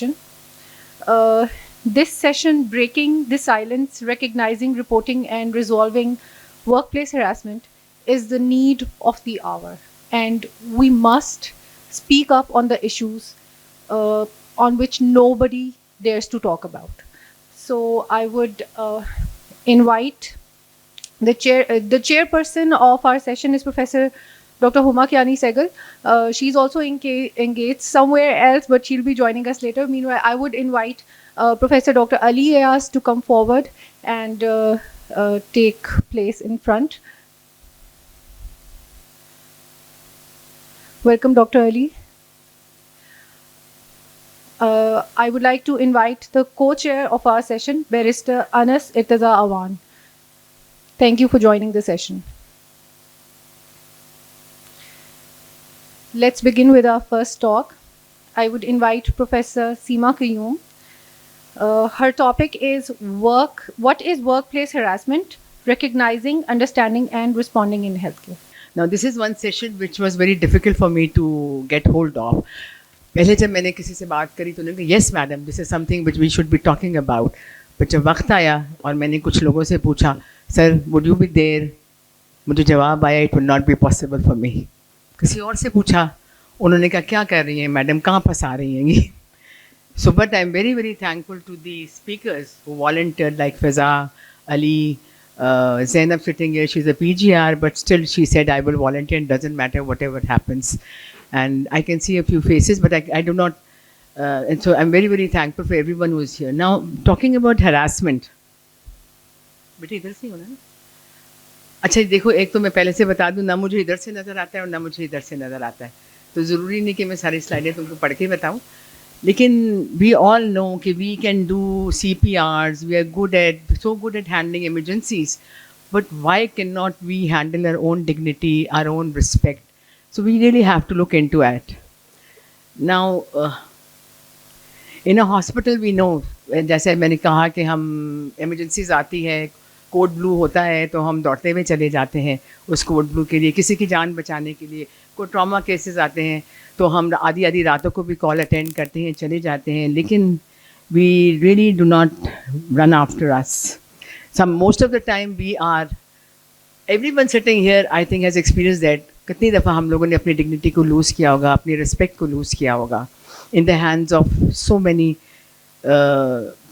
session. This session, Breaking the Silence, Recognizing, Reporting, and Resolving Workplace Harassment, is the need of the hour. And we must speak up on the issues on which nobody dares to talk about. So I would invite the chairperson of our session is Professor Dr. Huma Kiani Sehgal. She's also engaged somewhere else, but she'll be joining us later. Meanwhile, I would invite Professor Dr. Ali Ayaz to come forward and take place in front. Welcome, Dr. Ali. I would like to invite the co-chair of our session, Barrister Anas Irtaza Awan. Thank you for joining the session. Let's begin with our first talk. I would invite Professor Seema Qayyum. Her topic is what is workplace harassment, recognizing, understanding, and responding in healthcare. Now, this is one session which was very difficult for me to get hold of. पहले जब मैंने किसी से बात करी तो उन्होंने कहा yes madam, this is something which we should be talking about. पर जब वक्त आया और मैंने कुछ लोगों से पूछा, sir would you be there? मुझे जवाब आया it would not be possible for me. किसी और से पूछा, उन्होंने कहा क्या कर रही हैं मैडम, कहाँ फंसा रही हैं ये. So but I am very very thankful to the speakers who volunteered, like Fiza, Ali, Zainab sitting here, she's a PGR, but still she said I will volunteer and doesn't matter whatever happens. And I can see a few faces, but I do not, and so I'm very very thankful for everyone who is here. Now talking about harassment. बेटे इधर से होना ना. अच्छा देखो, एक तो मैं पहले से बता दूं, ना मुझे इधर से नज़र आता है और ना मुझे इधर से नज़र आता है, तो ज़रूरी नहीं कि मैं सारी स्लाइडें तुमको पढ़ के बताऊं. लेकिन we all know कि we can do CPRs, we are so good at handling emergencies, but why cannot we handle our own dignity, our own respect? So we really have to look into it. Now, in a hospital we know, जैसे मैंने कहा कि हम emergencies आती है, code blue होता है तो हम दौड़ते हुए चले जाते हैं उस कोड ब्लू के लिए, किसी की जान बचाने के लिए. कोई ट्रॉमा केसेस आते हैं तो हम आधी आधी रातों को भी कॉल अटेंड करते हैं, चले जाते हैं, लेकिन we really do not run after us. Most of the time we are, everyone sitting here I think has experienced that. कितनी दफ़ा हम लोगों ने अपनी डिग्निटी को लूज़ किया होगा, अपनी रिस्पेक्ट को लूज़ किया होगा in the hands of so many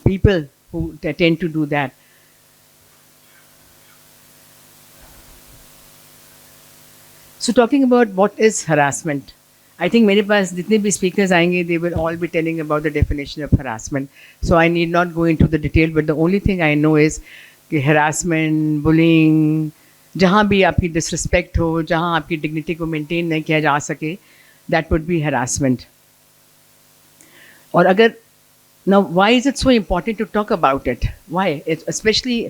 people who tend to do that. So talking about what is harassment, I think मेरे पास जितने भी speakers आएंगे, they will all be telling about the definition of harassment. So I need not go into the detail, but the only thing I know is कि harassment, bullying, जहाँ भी आपकी disrespect हो, जहाँ आपकी डिग्निटी को मेंटेन नहीं किया जा सके, दैट वुड बी हरासमेंट. और अगर now why is it so important to talk about it, why specially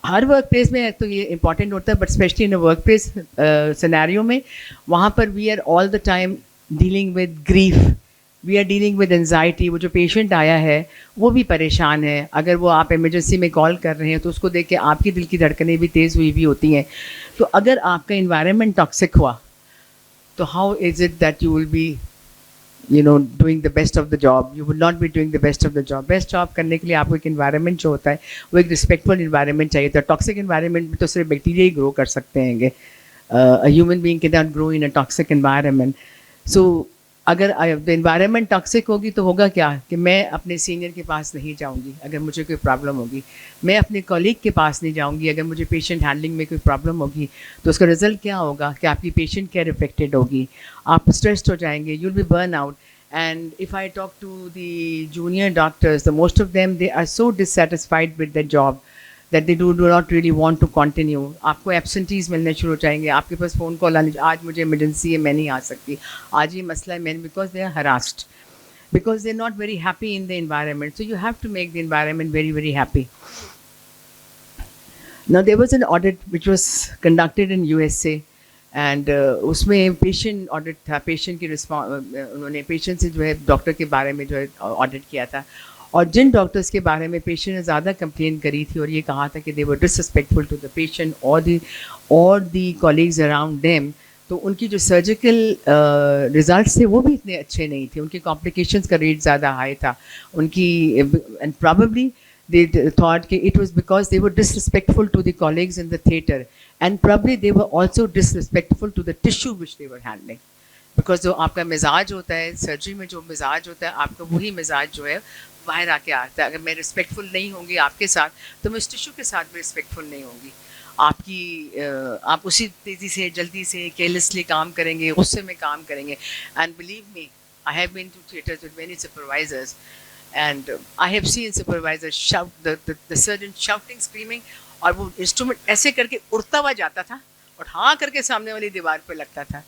हर वर्क प्लेस में तो ये इम्पॉर्टेंट होता है, but specially in a work place scenario में, वहाँ पर we are all the time dealing with grief, we are dealing with anxiety. वो जो पेशेंट आया है वो भी परेशान है, अगर वो आप इमरजेंसी में कॉल कर रहे हैं तो उसको देख के आपकी दिल की धड़कनें भी तेज़ हुई भी होती हैं. तो अगर आपका इन्वायरमेंट टॉक्सिक हुआ तो how is it that you will be doing the best of the job? You will not be doing the best of the job. Best job करने के लिए आपको एक इन्वायरमेंट जो होता है वो एक रिस्पेक्टफुल इन्वायरमेंट चाहिए. तो टॉक्सिक इन्वायरमेंट में तो सिर्फ बैक्टीरिया ही ग्रो कर सकते हैं. Human being can not grow in a toxic environment. So अगर इन्वायरमेंट टॉक्सिक होगी तो होगा क्या कि मैं अपने सीनियर के पास नहीं जाऊंगी अगर मुझे कोई प्रॉब्लम होगी, मैं अपने कॉलीग के पास नहीं जाऊंगी अगर मुझे पेशेंट हैंडलिंग में कोई प्रॉब्लम होगी. तो उसका रिजल्ट क्या होगा कि आपकी पेशेंट केयर इफेक्टेड होगी, आप स्ट्रेस्ड हो जाएंगे, you will be burn out. And if I talk to the junior doctors, the most of them, they are so dissatisfied with their job that they do not really want to continue. आपको absentees मिलने शुरू हो जाएंगे, आपके पास phone call आने, आज मुझे emergency है, मैं नहीं आ सकती, आज ये मसला है, मैं, because they are harassed, because they are not very happy in the environment. So you have to make the environment very very happy. Now there was an audit which was conducted in USA. And उसमें patient audit था, patient की उन्होंने patient से जो है doctor के बारे में जो है ऑडिट किया था, और जिन डॉक्टर्स के बारे में पेशेंट ने ज़्यादा कंप्लेन करी थी और ये कहा था कि दे वर डिसरिस्पेक्टफुल टू द पेशेंट और दी कॉलीग्स अराउंड देम, تو ان کی جو سرجیکل رزلٹس تھے وہ بھی اتنے اچھے نہیں تھے, ان کی کمپلیکیشنس کا ریٹ زیادہ ہائی تھا ان کی, اینڈ پرابیبلی they thought کہ it was because they were disrespectful to the colleagues in the theatre, and probably they were also disrespectful to the tissue which they were handling, because جو آپ کا مزاج ہوتا ہے surgery میں, جو مزاج ہوتا ہے آپ کا وہی مزاج جو ہے باہر آ کے آتا ہے. اگر میں رسپیکٹفل نہیں ہوں گی آپ کے ساتھ تو میں اس ٹیشو کے ساتھ بھی رسپیکٹفل نہیں ہوں گی. آپ اسی تیزی سے جلدی سے کیئرلیسلی کام کریں گے, غصے میں کام کریں گے. And believe me, I have been to theatres with many supervisors, and I have seen supervisors shout, the surgeon shouting, screaming, اور وہ انسٹرومنٹ ایسے کر کے اڑتا ہوا جاتا تھا اور ہاں کر کے سامنے والی دیوار پہ لگتا تھا.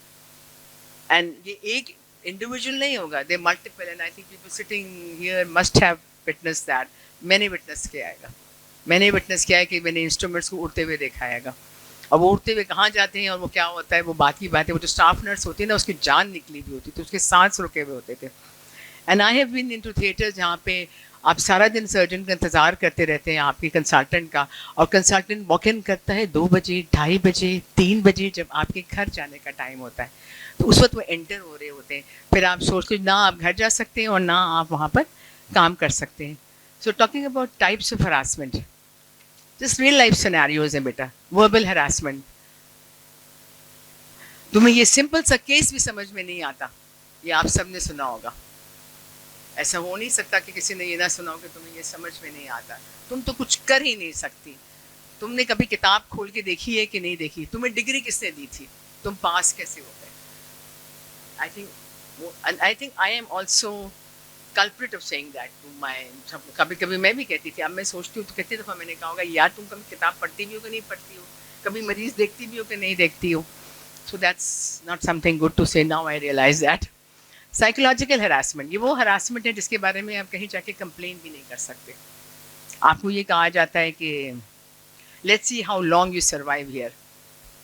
اینڈ یہ ایک انڈیویجول نہیں ہوگا, they multiple, and I think people sitting here must have witness that. میں نے وٹنس کیا ہے, میں نے وٹنس کیا ہے کہ میں نے انسٹرومنٹس کو اڑتے ہوئے دیکھا ہے گا. اور وہ اڑتے ہوئے کہاں جاتے ہیں اور وہ کیا ہوتا ہے وہ بات کی بات ہے. وہ جو اسٹاف نرس ہوتی ہے نا, اس کی جان نکلی ہوئی ہوتی تھی, اس کے سانس رکے ہوئے ہوتے تھے. And I have been into theatres جہاں پہ آپ سارا دن سرجن کا انتظار کرتے رہتے ہیں آپ کی کنسلٹنٹ کا, اور کنسلٹنٹ واک ان کرتا ہے 2 بجے, 2:30 بجے, 3 بجے, جب آپ کے گھر جانے کا ٹائم ہوتا ہے. تو اس وقت وہ انٹر ہو رہے ہوتے ہیں. پھر آپ سوچتے نہ آپ گھر جا سکتے ہیں اور نہ آپ وہاں پر کام کر سکتے ہیں. So talking about types of harassment, just real life scenarios ہیں بیٹا. وربل ہراسمنٹ, تمہیں یہ سمپل سا کیس بھی سمجھ میں نہیں آتا, یہ آپ سب نے سنا ہوگا. ایسا ہو نہیں سکتا کہ کسی نے یہ نہ سنا ہو کہ تمہیں یہ سمجھ میں نہیں آتا. تم تو کچھ کر ہی نہیں سکتی. تم نے کبھی کتاب کھول کے دیکھی ہے کہ نہیں دیکھی؟ تمہیں ڈگری کس نے دی تھی؟ تم پاس کیسے ہو گئے؟ I think I am also culprit of saying that to my, کبھی کبھی میں بھی کہتی تھی, اب میں سوچتی ہوں تو کتنی دفعہ میں نے کہا ہوگا یار تم کبھی کتاب پڑھتی بھی ہو کہ نہیں پڑھتی ہو, کبھی مریض دیکھتی بھی ہو کہ نہیں دیکھتی ہو. So that's not something good to say now, I realize that. Psychological harassment, یہ وہ ہراسمنٹ ہے جس کے بارے میں آپ کہیں جا کے کمپلین بھی نہیں کر سکتے. آپ کو یہ کہا جاتا ہے کہ let's see how long you survive here.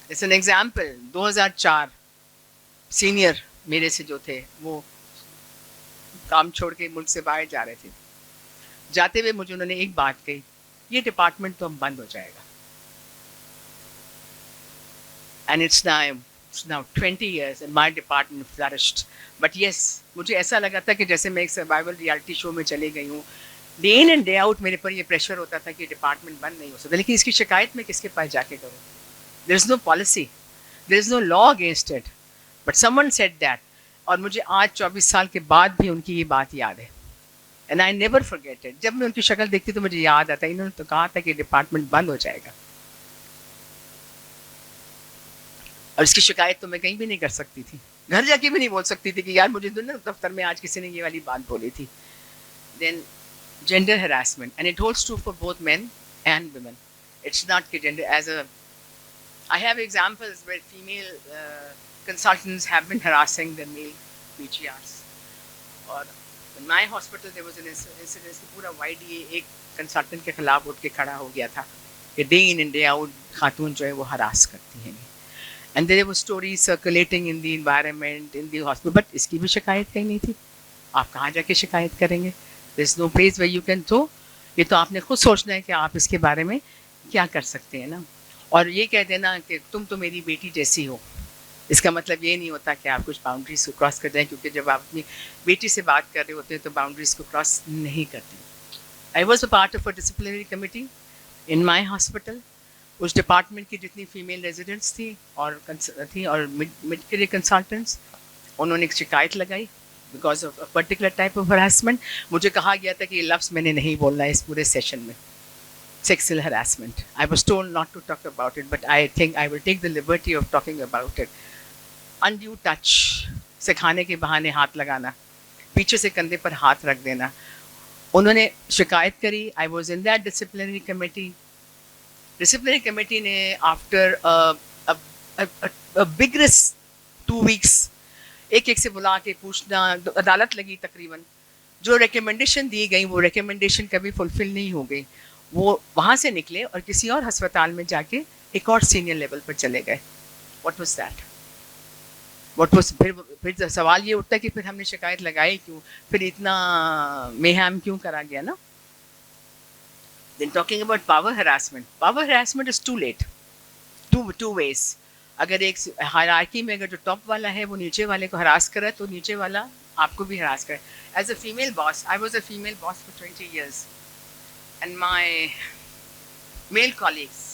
It's an example, 2004 senior میرے سے جو تھے وہ کام چھوڑ کے ملک سے باہر جا رہے تھے. جاتے ہوئے مجھے انہوں نے ایک بات کہی, یہ ڈپارٹمنٹ تو اب بند ہو جائے گا. And it's now 20 years and my department flourished. But yes, مجھے ایسا لگا تھا کہ جیسے میں ایک سروائیول ریالٹی شو میں چلی گئی ہوں. Day in and day out میرے پر یہ پریشر ہوتا تھا کہ ڈپارٹمنٹ بند نہیں ہو سکتا. لیکن اس کی شکایت میں کس کے پاس جا کے کروں؟ there is no policy, there is no law against it, but someone said that. اور مجھے آج 24 سال کے بعد بھی ان کی یہ بات یاد ہے, and I never forget it. جب میں ان کی شکل دیکھتی تو مجھے یاد آتا ہے انہوں نے تو کہا تھا کہ ڈپارٹمنٹ بند ہو جائے گا. اور اس کی شکایت تو میں کہیں بھی نہیں کر سکتی تھی, گھر جا کے بھی نہیں بول سکتی تھی کہ یار مجھے دفتر میں آج کسی نے یہ والی بات بولی تھی. Then gender harassment, and it holds true for both men and women. It's not کہ gender is a, I have examples where female consultants have been harassing their male PGRs. اور in my hospital there was an incident کہ پورا YDA ایک consultant کے خلاف اٹھ کے کھڑا ہو گیا تھا کہ day in and day out خاتون جو ہے وہ ہراس کرتی ہیں. And there were stories circulating in the environment, in the hospital. But اس کی بھی شکایت کہیں نہیں تھی. آپ کہاں جا کے شکایت کریں گے؟ there is no place where you can throw. یہ تو آپ نے خود سوچنا ہے کہ آپ اس کے بارے میں کیا کر سکتے ہیں نا. اور یہ کہہ دینا کہ تم تو میری بیٹی جیسی ہو, اس کا مطلب یہ نہیں ہوتا کہ آپ کچھ باؤنڈریز کو کراس کر جائیں, کیونکہ جب آپ اپنی بیٹی سے بات کر رہے ہوتے ہیں تو باؤنڈریز کو کراس نہیں کرتے. I was a part of a disciplinary committee in my hospital. اس ڈپارٹمنٹ کی جتنی فیمیل ریزیڈنٹس تھیں اور مڈ کیریئر کنسلٹنٹس, انہوں نے ایک شکایت لگائی because of particular type of harassment. مجھے کہا گیا تھا کہ یہ لفظ میں نے نہیں بولنا ہے اس پورے سیشن میں, sexual harassment. I was told not to talk about it, but I think I will take the liberty of talking about it. Undue touch, سکھانے کے بہانے ہاتھ لگانا, پیچھے سے کندھے پر ہاتھ رکھ دینا. انہوں نے شکایت کری. I was in that disciplinary committee. Disciplinary committee نے آفٹر بگرس 2 weeks ایک ایک سے بلا کے پوچھنا, عدالت لگی تقریباً. جو ریکمنڈیشن دی گئی وہ ریکمنڈیشن کبھی فلفل نہیں ہو گئی. وہ وہاں سے نکلے اور کسی اور ہسپتال میں جا کے ایک اور سینئر لیول پر چلے گئے. What was that? What was پھر سوال یہ اٹھتا ہے کہ پھر ہم نے شکایت لگائی کیوں, پھر اتنا میہم کیوں کرا گیا نا. Then talking about power harassment. Power harassment is too late. Two ways. اگر ایک ہائرارکی میں اگر جو ٹاپ والا ہے وہ نیچے والے کو ہراس کرے تو نیچے والا آپ کو بھی ہراس کرے. As a female boss, I was a female boss for 20 years, and my male colleagues,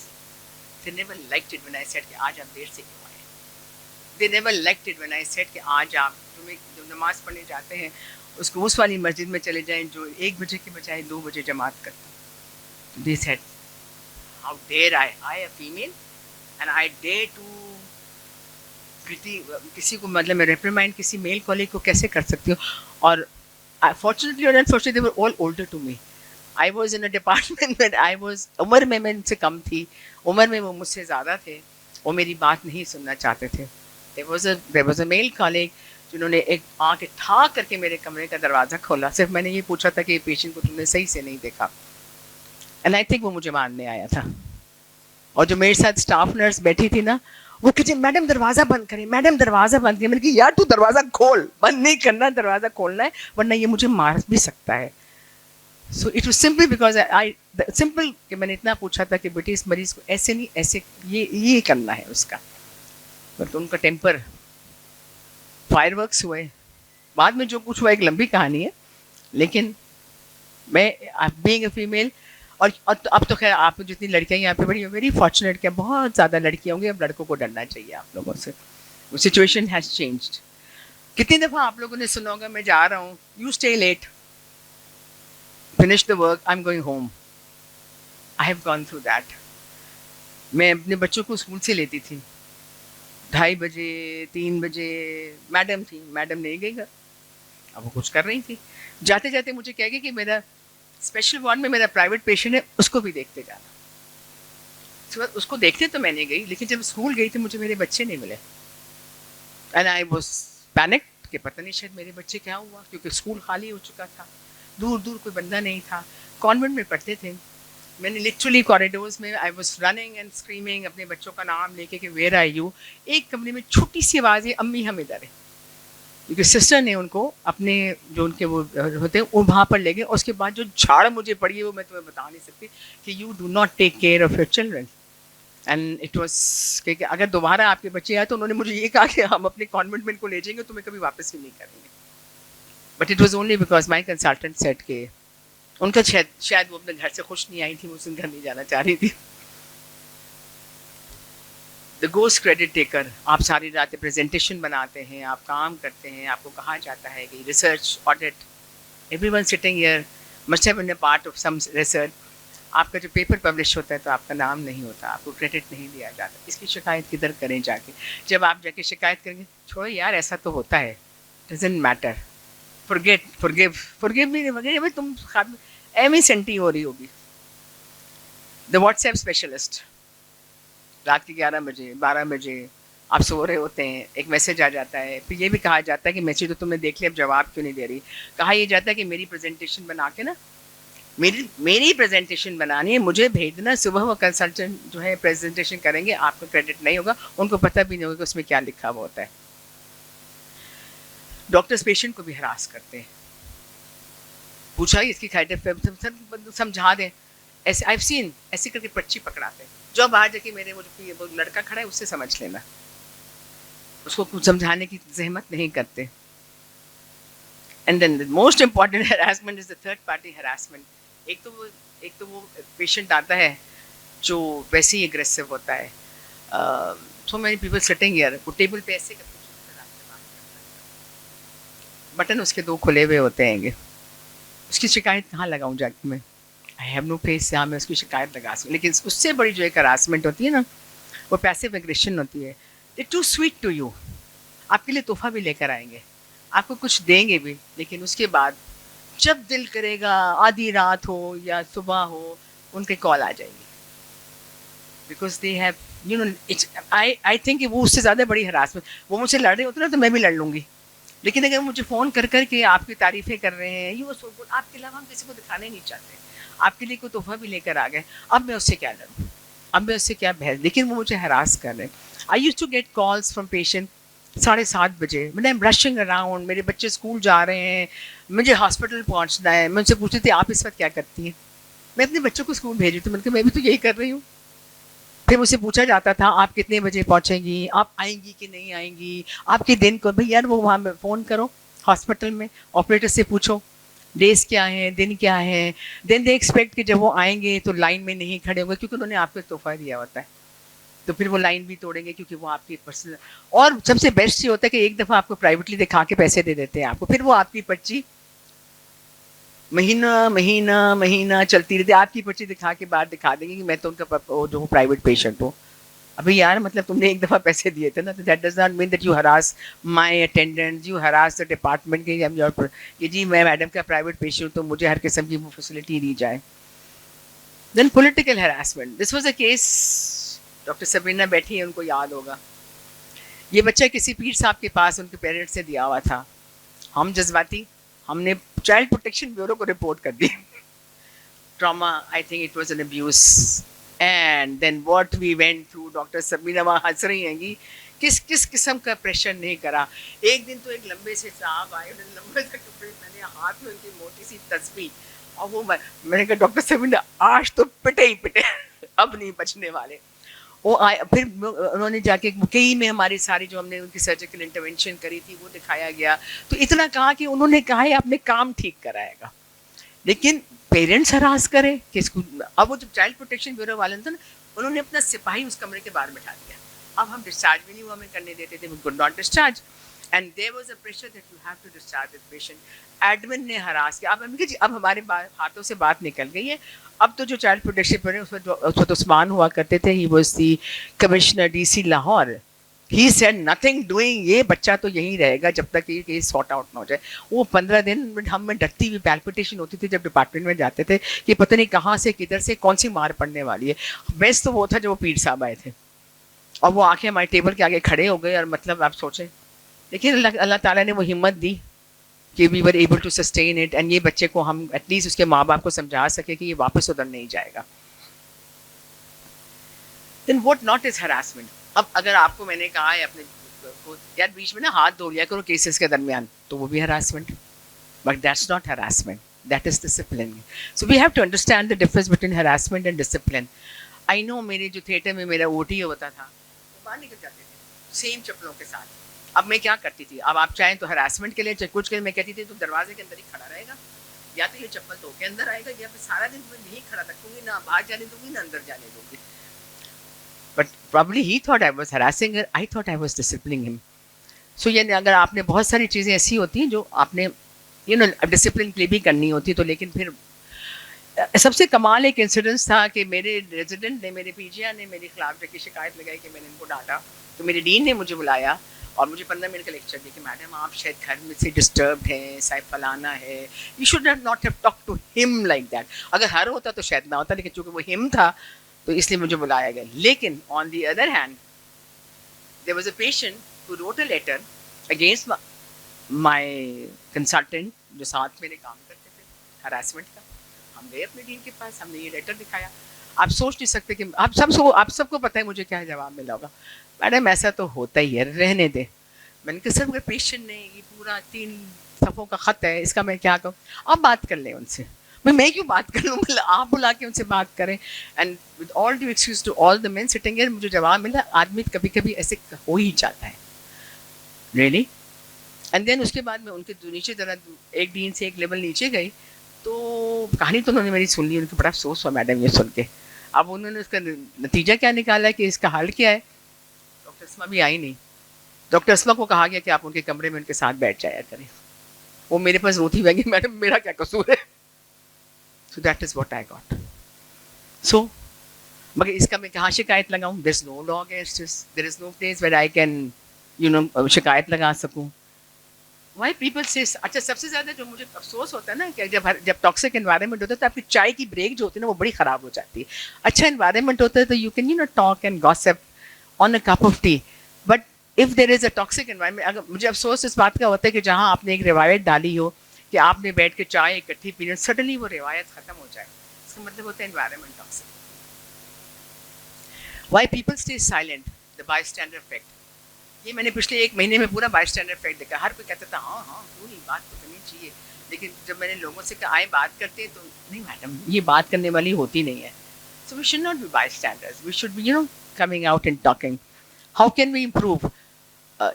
they never liked it when I said کہ آج آپ دیر سے کیوں آئے. they never liked it when I said کہ آج آپ جو نماز پڑھنے جاتے ہیں اس کو اس والی مسجد میں چلے جائیں جو 1 بجے کی بجائے 2 بجے جماعت کرتا. they said how dare I a female and I dare to کسی کو مطلب میں ریپریمائنڈ کسی میل کالگ کو کیسے کر سکتی ہوں. اور فارچونیٹلی اور unfortunately they were all older to me. I was in a department that I was عمر میں ان سے کم تھی, عمر میں وہ مجھ سے زیادہ تھے, وہ میری بات نہیں سننا چاہتے تھے. there was a male colleague جنہوں نے ایک آ کے ٹھا کر کے میرے کمرے کا دروازہ کھولا. صرف میں نے یہ پوچھا تھا کہ یہ پیشنٹ کو تم نے صحیح سے نہیں دیکھا. اینڈ آئی تھنک وہ مجھے مارنے آیا تھا. اور جو میرے ساتھ اسٹاف نرس بیٹھی تھی نا, وہ کہتے میڈم دروازہ بند کریں, میڈم دروازہ بند کریں. میں نے کہا یار تو دروازہ کھول, بند نہیں کرنا, دروازہ کھولنا ہے ورنہ یہ مجھے مار بھی سکتا ہے. So it was simple because simple کہ میں نے اتنا پوچھا تھا کہ بیٹی اس مریض کو ایسے نہیں, ایسے یہ کرنا ہے اس کا. بٹ ان کا ٹیمپر, فائر ورکس ہوئے, بعد میں جو کچھ ہوا ایک لمبی کہانی ہے. لیکن میں بینگ اے فیمیل, اور اب تو خیر آپ جتنی لڑکیاں یہاں پہ بڑی ویری فارچونیٹ کہ بہت زیادہ لڑکیاں ہوں گی, اب لڑکوں کو ڈرنا چاہیے آپ لوگوں سے. وہ سچویشن ہیز چینجڈ. کتنی دفعہ آپ لوگوں نے سنا ہوگا میں جا رہا ہوں, you stay late, finish the work, I'm going home. I have gone through that. میں اپنے بچوں کو اسکول سے لیتی تھی 2:30 بجے 3 بجے, میڈم تھی, میڈم نہیں گئی گھر, اب وہ کچھ کر رہی تھی. جاتے جاتے مجھے کہہ گئی کہ میرا اسپیشل وارڈ میں میرا پرائیویٹ پیشنٹ ہے, اس کو بھی دیکھتے جانا. اس کو دیکھتے تو میں نہیں گئی, لیکن جب اسکول گئی تو مجھے میرے بچے نہیں ملے. اینڈ آئی واز پینک کہ پتہ نہیں شاید میرے بچے کیا ہوا, کیونکہ اسکول خالی ہو چکا تھا, دور دور کوئی بندہ نہیں تھا. کانوینٹ میں پڑھتے تھے. میں نے لٹرلی کوریڈورس میں I was running and screaming اپنے بچوں کا نام لے کے کہ ویئر آر یو. ایک کمرے میں چھوٹی سی آواز ہے, امی ہم ادھر ہیں, کیونکہ سسٹر نے ان کو اپنے جو ان کے وہ ہوتے ہیں وہاں پر لے گئے. اس کے بعد جو جھاڑ مجھے پڑی ہے وہ میں تمہیں بتا نہیں سکتی کہ you do not take care of your children. And it was کہ اگر دوبارہ آپ کے بچے آئے تو انہوں نے مجھے یہ کہا کہ ہم اپنے کانوینٹ میں ان کو لے جائیں گے, تمہیں کبھی واپس بھی نہیں کریں گے. But it was only because my consultant said کہ ان کا شاید وہ اپنے گھر سے خوش نہیں آئی تھی, وہ اس گھر نہیں جانا چاہ رہی تھی. دا گوسٹ کریڈٹ ٹیکر, آپ ساری رات پریزنٹیشن بناتے ہیں, آپ کام کرتے ہیں, آپ کو کہا جاتا ہے کہ research audit, every one sitting here must have been a part of some research. آپ کا جو پیپر پبلش ہوتا ہے تو آپ کا نام نہیں ہوتا, آپ کو کریڈٹ نہیں دیا جاتا. اس کی شکایت کدھر کریں جا کے؟ جب آپ جا کے شکایت کریں گے, چھوڑو یار ایسا تو ہوتا ہے, ڈزنٹ میٹر, forgive me وغیرہ, تم ایم ہی سینٹی ہو رہی ہوگی. دا واٹس ایپ اسپیشلسٹ, رات کے 11 بجے 12 بجے آپ سو رہے ہوتے ہیں, ایک میسج آ جاتا ہے. پھر یہ بھی کہا جاتا ہے کہ میسج تو تم نے دیکھ لیا, اب جواب کیوں نہیں دے رہی. کہا یہ جاتا ہے کہ میری پریزنٹیشن بنا کے نا, میری پریزنٹیشن بنانی ہے, مجھے بھیج دینا. صبح وہ کنسلٹنٹ جو ہے پریزنٹیشن کریں گے, آپ کو کریڈٹ نہیں ہوگا, ان کو پتہ بھی نہیں ہوگا کہ اس میں کیا لکھا ہوا ہوتا ہے. ڈاکٹرس پیشنٹ کو بھی ہراس کرتے ہیں. پوچھا اس کی سمجھا دیں, ایسے آئی سین ایسے کر کے پرچی پکڑاتے ہیں. جو اب آ جا کے میرے وہ لڑکا کھڑا ہے اس سے سمجھ لینا, اس کو کچھ سمجھانے کی زحمت نہیں کرتے. And then most important harassment is the third party harassment. ایک تو وہ پیشنٹ آتا ہے جو ویسے ہی اگریسو ہوتا ہے. So many people sitting hair, وہ ٹیبل پہ ایسے کرتے بٹن اس کے 2 کھلے ہوئے ہوتے ہیں گے. اس کی شکایت کہاں لگاؤں جا کے میں؟ آئی ہیو نو پلیس جہاں میں اس کی شکایت لگا سکوں. لیکن اس سے بڑی جو ایک ہراسمنٹ ہوتی ہے نا, وہ پیسیو ایگریشن ہوتی ہے. دے ٹو سویٹ ٹو یو, آپ کے لیے تحفہ بھی لے کر آئیں گے, آپ کو کچھ دیں گے بھی, لیکن اس کے بعد جب دل کرے گا, آدھی رات ہو یا صبح ہو, ان کے کال آ جائے گی. Because they have you know I think کہ وہ اس سے زیادہ بڑی ہراسمنٹ. وہ مجھ سے لڑ رہے ہوتے نا تو میں بھی لڑ لوں گی, لیکن اگر مجھے فون کر کر کے آپ کی تعریفیں کر رہے ہیں, یو سو گڈ, آپ کے علاوہ ہم کسی کو دکھانے نہیں چاہتے, آپ کے لیے کوئی تحفہ بھی لے کر آ گئے, اب میں اس سے کیا لڑوں, اب میں اس سے کیا بحث. لیکن وہ مجھے ہراس کر رہے ہیں. I use to get calls from patient 7:30 بجے, میں رشنگ اراؤنڈ, میرے بچے اسکول جا رہے ہیں, مجھے ہاسپٹل پہنچنا ہے. میں ان سے پوچھتی تھی آپ اس وقت کیا کرتی ہیں؟ میں اپنے بچوں کو اسکول بھیجی, تو میں نے کہا میں بھی تو یہی کر رہی ہوں. پھر مجھ سے پوچھا جاتا تھا آپ کتنے بجے پہنچیں گی, آپ آئیں گی کہ نہیں آئیں گی, آپ کے دن کو, بھائی یار وہ وہاں فون کرو ہاسپٹل میں, آپریٹر سے پوچھو ڈیز کیا ہیں, دن کیا ہے. دین دے ایکسپیکٹ کہ جب وہ آئیں گے تو لائن میں نہیں کھڑے ہوں گے, کیونکہ انہوں نے آپ کو تحفہ دیا ہوتا ہے, تو پھر وہ لائن بھی توڑیں گے کیونکہ وہ آپ کی پرسنل. اور سب سے بیسٹ یہ ہوتا ہے کہ ایک دفعہ آپ کو پرائیویٹلی دکھا کے پیسے دے دیتے ہیں آپ کو, پھر وہ آپ کی پرچی مہینہ مہینہ مہینہ چلتی رہتی ہے, آپ کی پرچی دکھا کے بعد دکھا دیں گے کہ میں تو ان کا جو ہوں پرائیویٹ پیشنٹ ہوں. ابھی یار مطلب تم نے ایک دفعہ پیسے دیے تھے نا, that does not mean that you harass my attendant, you harass the department کہ جی میں میڈم کا پرائیویٹ پیشنٹ ہوں تو مجھے ہر قسم کی وہ فیسلٹی دی جائے. Then political harassment, this was a case, doctor Sabina بیٹھی ہے ان کو یاد ہوگا. یہ بچہ کسی پیر صاحب کے پاس ان کے پیرنٹس سے دیا ہوا تھا, ہم جذباتی, ہم نے چائلڈ پروٹیکشن بیورو کو رپورٹ کر دی. Trauma, I think it was an abuse. And then what we went through, doctor Sabina وہاں ہنس رہی ہیں گی, کس کس قسم کا پریشر نہیں کرا. ایک دن تو ایک لمبے سے صاحب آئے, انہوں نے لمبے سے کپڑے پہنے, ہاتھ میں ان کی موٹی سی تسبیح, اور وہ میں نے کہا ڈاکٹر سبینہ آج تو پٹے ہی پٹے, اب نہیں بچنے والے. وہ آئے, پھر انہوں نے جا کے کئی میں ہماری ساری جو ہم نے ان کی سرجیکل انٹرونشن کری تھی وہ دکھایا گیا. تو اتنا کہا کہ انہوں نے کہا ہے اپنے کام ٹھیک کرائے گا, لیکن پیرنٹس ہراس کرے کہ اس کو. اب وہ جب چائلڈ پروٹیکشن بیورو والے تھے نا, انہوں نے اپنا سپاہی اس کمرے کے باہر بٹھا دیا. اب ہم ڈسچارج بھی نہیں وہ ہمیں کرنے دیتے تھے, we could not discharge and there was a pressure that you have to discharge this patient. Admin نے ہراس کیا. اب ہمارے ہاتھوں سے بات نکل گئی ہے. اب تو جو چائلڈ پروٹیکشن بیورو اس وقت عثمان ہوا کرتے تھے, he was the commissioner D C Lahore. He said nothing doing, یہ بچہ تو یہیں رہے گا جب تک یہ کیس سارٹ آؤٹ نہ ہو جائے. وہ 15 دن ہم میں ڈرتی ہوئی پیلپیٹیشن ہوتی تھی جب ڈپارٹمنٹ میں جاتے تھے کہ پتہ نہیں کہاں سے کدھر سے کون سی مار پڑنے والی ہے. بیسٹ تو وہ تھا جو وہ پیر صاحب آئے تھے اور وہ آ کے ہمارے ٹیبل کے آگے کھڑے ہو گئے, اور مطلب آپ سوچیں, لیکن اللہ تعالیٰ نے وہ ہمت دی کہ we were able to sustain it, and یہ بچے کو ہم ایٹ لیسٹ اس کے ماں باپ کو سمجھا سکے کہ یہ واپس ادھر نہیں جائے گا. دین واٹ ناٹ از ہراسمنٹ. اب اگر آپ کو میں نے کہا ہے اپنے یار بیچ میں نا ہاتھ دھو لیا کرو کیسز کے درمیان, تو وہ بھی harassment, but that's not harassment, that is discipline. So we have to understand the difference between harassment and discipline. I know میرے جو تھیٹر میں میرا او ٹی ہوتا تھا, وہ باہر نکل جاتے تھے سیم چپلوں کے ساتھ. اب میں کیا کرتی تھی, اب آپ چاہیں تو ہراسمنٹ کے لیے چاہے کچھ کے لیے, میں کہتی تھی تو دروازے کے اندر ہی کھڑا رہے گا, یا تو یہ چپل دھو کے اندر آئے گا, یا پھر سارا دن تمہیں نہیں کھڑا رکھوں گی, نہ باہر جانے دوں گی نہ اندر جانے دوں گی. But probably he thought I was harassing her, I thought I was disciplining him. So یعنی اگر آپ نے بہت ساری چیزیں ایسی ہوتی ہیں جو آپ نے ڈسپلن کے لیے بھی کرنی ہوتی, تو لیکن پھر سب سے کمال ایک انسیڈنس تھا کہ میرے ریزیڈنٹ نے, میرے پی جی آر نے میرے خلاف کی شکایت لگائی کہ میں نے ان کو ڈانٹا. تو میرے ڈین نے مجھے بلایا اور مجھے 15 منٹ کا لیکچر دیا کہ میڈم آپ شاید گھر میں سے ڈسٹربڈ ہیں, صاحب فلانا ہے, you should not have talk to ہم لائک دیٹ. اگر ہر ہوتا تو شاید نہ ہوتا, لیکن چونکہ وہ ہم تھا تو اس لیے مجھے بلایا گیا. لیکن on the other hand there was a patient who wrote a letter against my consultant جو ساتھ میرے کام کرتے تھے ہراسمنٹ کا. ہم گئے اپنے ڈین کے پاس, ہم نے یہ لیٹر دکھایا. آپ سوچ نہیں سکتے کہ آپ سب کو پتہ ہے مجھے کیا جواب ملا ہوگا. میڈم ایسا تو ہوتا ہی ہے, رہنے دیں. میں نے کہا سر اگر پیشنٹ نے یہ پورا 3 صفحوں کا خط ہے, اس کا میں کیا کہوں, آپ بات کر لیں ان سے. میں کیوں بات کر لوں, مطلب آپ بلا کے ان سے بات کریں. And with all due excuse to all the men sitting here, مجھے جواب ملا آدمی کبھی کبھی ایسے ہو ہی جاتا ہے ریئلی. اینڈ دین اس کے بعد میں ان کے نیچے ذرا ایک ڈین سے ایک لیول نیچے گئی, تو کہانی تو انہوں نے میری سن لی. ان کو بڑا افسوس ہوا میڈم یہ سن کے. اب انہوں نے اس کا نتیجہ کیا نکالا کہ اس کا حل کیا ہے. ڈاکٹر اسما بھی آئی نہیں. ڈاکٹر اسما کو کہا گیا کہ آپ ان کے کمرے میں ان کے ساتھ بیٹھ جایا کریں. وہ میرے پاس روتی ہوئے گی, میڈم میرا کیا قصور ہے. So that is what I got. So مگر اس کا میں کہاں شکایت لگاؤں. there is no law against this, there is no place where I can شکایت لگا سکوں. Why people say, اچھا سب سے زیادہ جو مجھے افسوس ہوتا ہے نا کہ جب ٹاکسک انوائرمنٹ ہوتا ہے تو آپ کی چائے کی بریک جو ہوتی ہے نا وہ بڑی خراب ہو جاتی ہے. اچھا انوائرمنٹ ہوتا ہے تو you can talk and گاسپ on a cup of T. But if there is a toxic environment, اگر مجھے افسوس اس بات کا ہوتا ہے کہ جہاں آپ نے ایک روایت ڈالی ہو کہ آپ نے بیٹھ کے چائے اکٹھی پی, سڈنلی وہ روایت ختم ہو جائے, اس کا مطلب ہوتا ہے environment toxic. Why people stay silent, the bystander effect. یہ میں نے پچھلے 1 مہینے میں پورا بائی اسٹینڈر افیکٹ دیکھا. ہر کوئی کہتا تھا ہاں کیوں نہیں, بات تو کرنی چاہیے. لیکن جب میں نے لوگوں سے کہا آئے بات کرتے تو نہیں میڈم یہ بات کرنے والی ہوتی نہیں ہے. So we should not be bystanders. We should be, coming out and talking. How can we improve?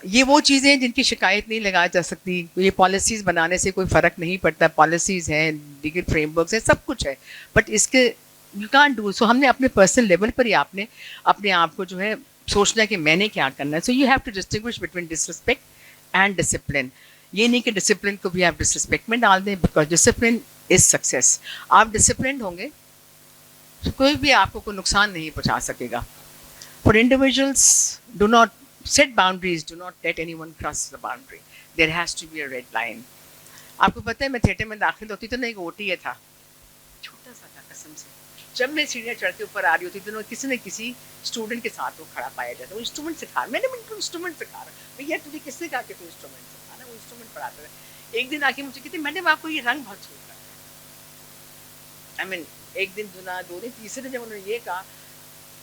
یہ وہ چیزیں ہیں جن کی شکایت نہیں لگائی جا سکتی. یہ پالیسیز بنانے سے کوئی فرق نہیں پڑتا. پالیسیز ہیں, لیگل فریم ورکس ہیں, سب کچھ ہے, بٹ اس کے یو کانٹ ڈو. سو ہم نے اپنے پرسنل لیول پر ہی آپ نے اپنے آپ کو جو ہے سوچنا ہے کہ میں نے کیا کرنا ہے. So you have to distinguish between disrespect and discipline. یہ نہیں کہ ڈسپلن کو بھی آپ ڈس رسپیکٹ میں ڈال دیں, بیکاز ڈسپلن از سکسیس. آپ ڈسپلنڈ ہوں گے تو کوئی بھی آپ کو کوئی نقصان نہیں پہنچا سکے گا. For individuals, do not set boundaries, do not let anyone cross the boundary. There has to be a red line. آپ کو پتہ ہے میں تھیٹر میں داخل ہوتی تو ایک اوٹی تھا, چھوٹا سا تھا قسم سے. جب میں سیڑھیاں چڑھ کے اوپر آ رہی ہوتی تو کسی نہ کسی اسٹوڈنٹ کے ساتھ وہ کھڑا پایا جاتا. وہ انسٹرومنٹ سکھا رہا, میں نے بالکل انسٹرومنٹ سکھا رہا. بھیا تجھے کس نے کہا کہ تو انسٹرومنٹ سکھانا؟ وہ انسٹرومنٹ پڑھاتا ہے. ایک دن آ کے مجھے کہتے میڈم آپ کو یہ رنگ بہت سوٹ کرتا ہے. آئی مین ایک دن دو دن تیسرے دن جب انہوں نے یہ کہا,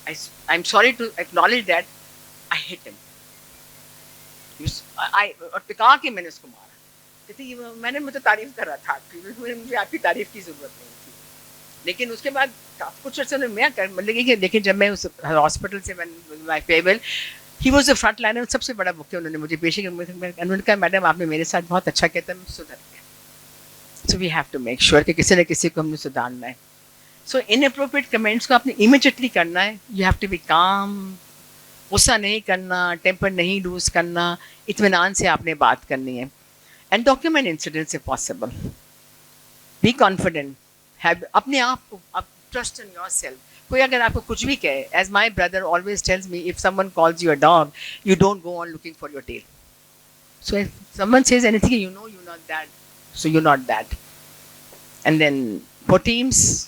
I am sorry to acknowledge that I hit him. اور ٹکا کے میں نے اس کو مارا. کہتے میں نے مجھے تعریف کر رہا تھا, مجھے آپ کی تعریف کی ضرورت نہیں تھی. لیکن اس کے بعد کچھ عرصے میں لیکن جب میں اس ہاسپٹل سے my farewell, he was a front liner. سب سے بڑا بک انہوں نے مجھے پیش کیا. انہوں نے کہا میڈم آپ نے میرے ساتھ بہت اچھا کیا تھا, میں سدھر گیا. So we have to make sure کہ کسی نہ کسی کو ہم نے سدھارنا ہے. سو ان اپروپریٹ کمنٹس کو آپ نے امیجیٹلی کرنا ہے. یو ہیو ٹو بی کام, غصہ نہیں کرنا, ٹیمپر نہیں لوز کرنا, اطمینان سے آپ نے بات کرنی ہے. And document incidents if possible. Be confident, اپنے آپ کو, ٹرسٹ ان یور سیلف. کوئی اگر آپ کو کچھ بھی کہے, as my brother always tells me, if someone calls you a dog, you don't go on looking for your tail. So if someone says anything, you know you not that, so you not that. And then for times,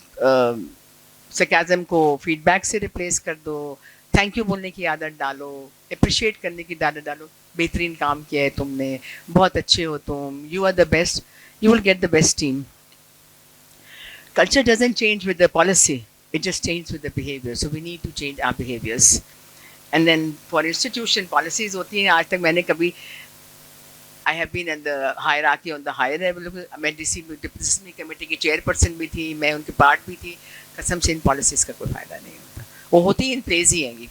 sarcasm کو feed back سے replace کر دو. Thank you بولنے کی عادت ڈالو, appreciate کرنے کی عادت ڈالو. بہترین کام کیا ہے تم نے, بہت اچھے ہو تم, you are the best, you will get the best team. Culture doesn't change with the policy, it just changes with the behavior. So we need to change our behaviors. And then for institution, policies ہوتی ہیں. آج تک میں نے کبھی, I have been in the hierarchy on the higher level. میں disciplinary committee کی chair person بھی تھی, میں ان کی پارٹ بھی تھی. قسم سے ان پالیسیز کا کوئی فائدہ نہیں ہوتا. وہ ہوتی ان پلیز ہی ہیں گی.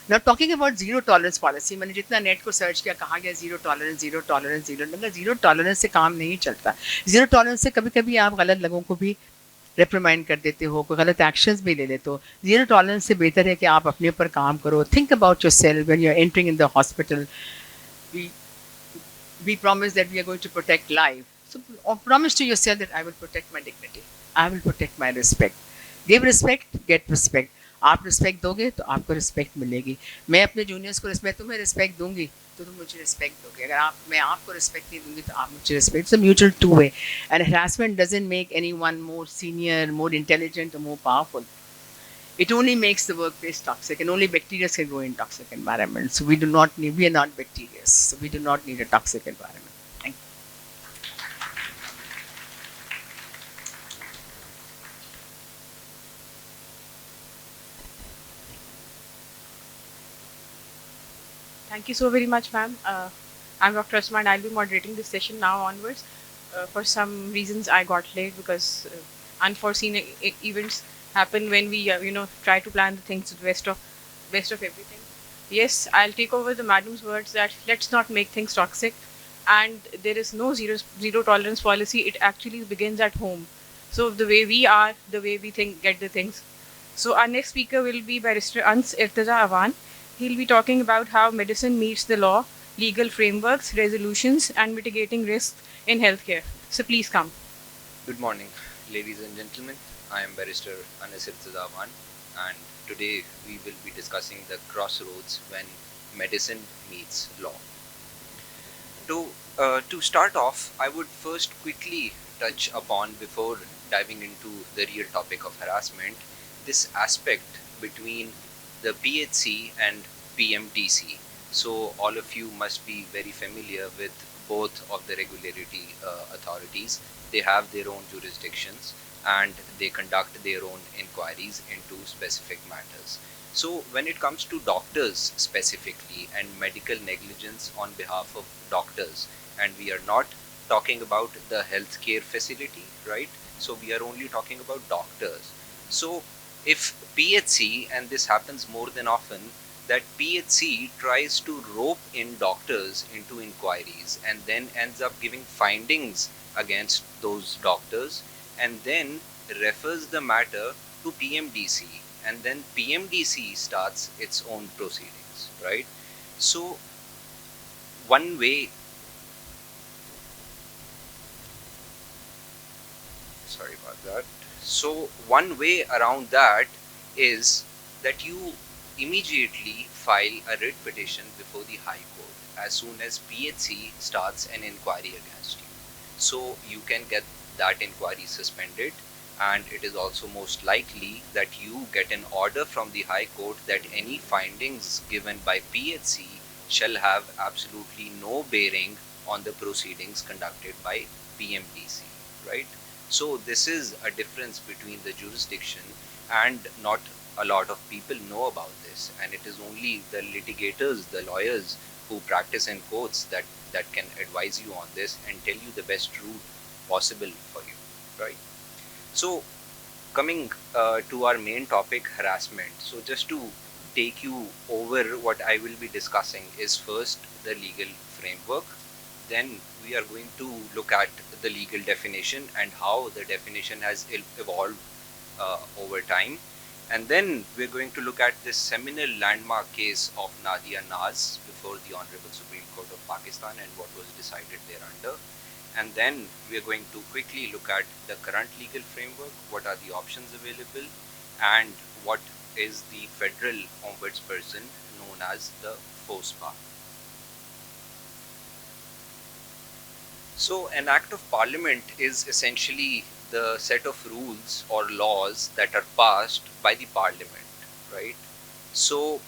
Now talking about zero tolerance policy, میں نے جتنا نیٹ کو سرچ کیا, کہا گیا zero tolerance, zero tolerance, zero tolerance سے کام نہیں چلتا. زیرو ٹالرنس سے کبھی کبھی آپ غلط لوگوں کو بھی ریپریمائنڈ کر دیتے ہو, کوئی غلط ایکشنز بھی لے لیتے ہو. زیرو ٹالرنس سے بہتر ہے کہ آپ اپنے اوپر کام کرو. Think about yourself when you are entering in the hospital. We promise that we are going to protect life. So promise to yourself that I will protect my dignity. I will protect my respect. Give respect, get respect. آپ respect دو گے تو آپ کو respect ملے گی. میں اپنے juniors کو تمہیں رسپیکٹ دوں گی تو تم مجھے رسپیکٹ دو گے. اگر میں آپ کو رسپیکٹ نہیں دوں گی تو آپ مجھے respect. It's mutual two way. And harassment doesn't make any one more senior, more intelligent, more powerful. It only makes the workplace toxic, and only bacteria can grow in toxic environments. So we are not bacteria. So we do not need a toxic environment. Thank you. Thank you so very much, ma'am. I'm Dr. Asma and I'll be moderating this session now onwards. For some reasons, I got late because unforeseen events happen when we, try to plan the things to the best of everything. Yes, I'll take over the madam's words that let's not make things toxic. And there is no zero tolerance policy. It actually begins at home. So the way we are, the way we think, get the things. So our next speaker will be Barrister Ans Irtaza Awan. He'll be talking about how medicine meets the law, legal frameworks, resolutions, and mitigating risks in healthcare. So please come. Good morning, ladies and gentlemen. I am Barrister Anas Irtaza Awan, and today we will be discussing the crossroads when medicine meets law. To start off, I would first quickly touch upon, before diving into the real topic of harassment, this aspect between the PHC and PMTC. So all of you must be very familiar with both of the regulatory authorities. They have their own jurisdictions and they conduct their own inquiries into specific matters. So when it comes to doctors specifically and medical negligence on behalf of doctors, and we are not talking about the healthcare facility, right? So we are only talking about doctors. So if PHC, and this happens more than often, that PHC tries to rope in doctors into inquiries and then ends up giving findings against those doctors and then refers the matter to PMDC, and then PMDC starts its own proceedings, right? So one way, sorry about that. So one way around that is that you immediately file a writ petition before the High Court as soon as PHC starts an inquiry against you. So you can get that inquiry suspended, and it is also most likely that you get an order from the High Court that any findings given by PHC shall have absolutely no bearing on the proceedings conducted by PMDC, right? So this is a difference between the jurisdiction, and not a lot of people know about this, and it is only the litigators, the lawyers who practice in courts that can advise you on this and tell you the best route possible for you, right? So coming to our main topic, harassment. So just to take you over, what I will be discussing is first the legal framework, then we are going to look at the legal definition and how the definition has evolved over time, and then we're going to look at this seminal landmark case of Nadia Naz before the Honorable Supreme Court of Pakistan and what was decided thereunder. And then we are going to quickly look at the current legal framework, what are the options available, and what is the federal ombudsperson known as the FOSPA. So an act of parliament is essentially the set of rules or laws that are passed by the parliament, right? So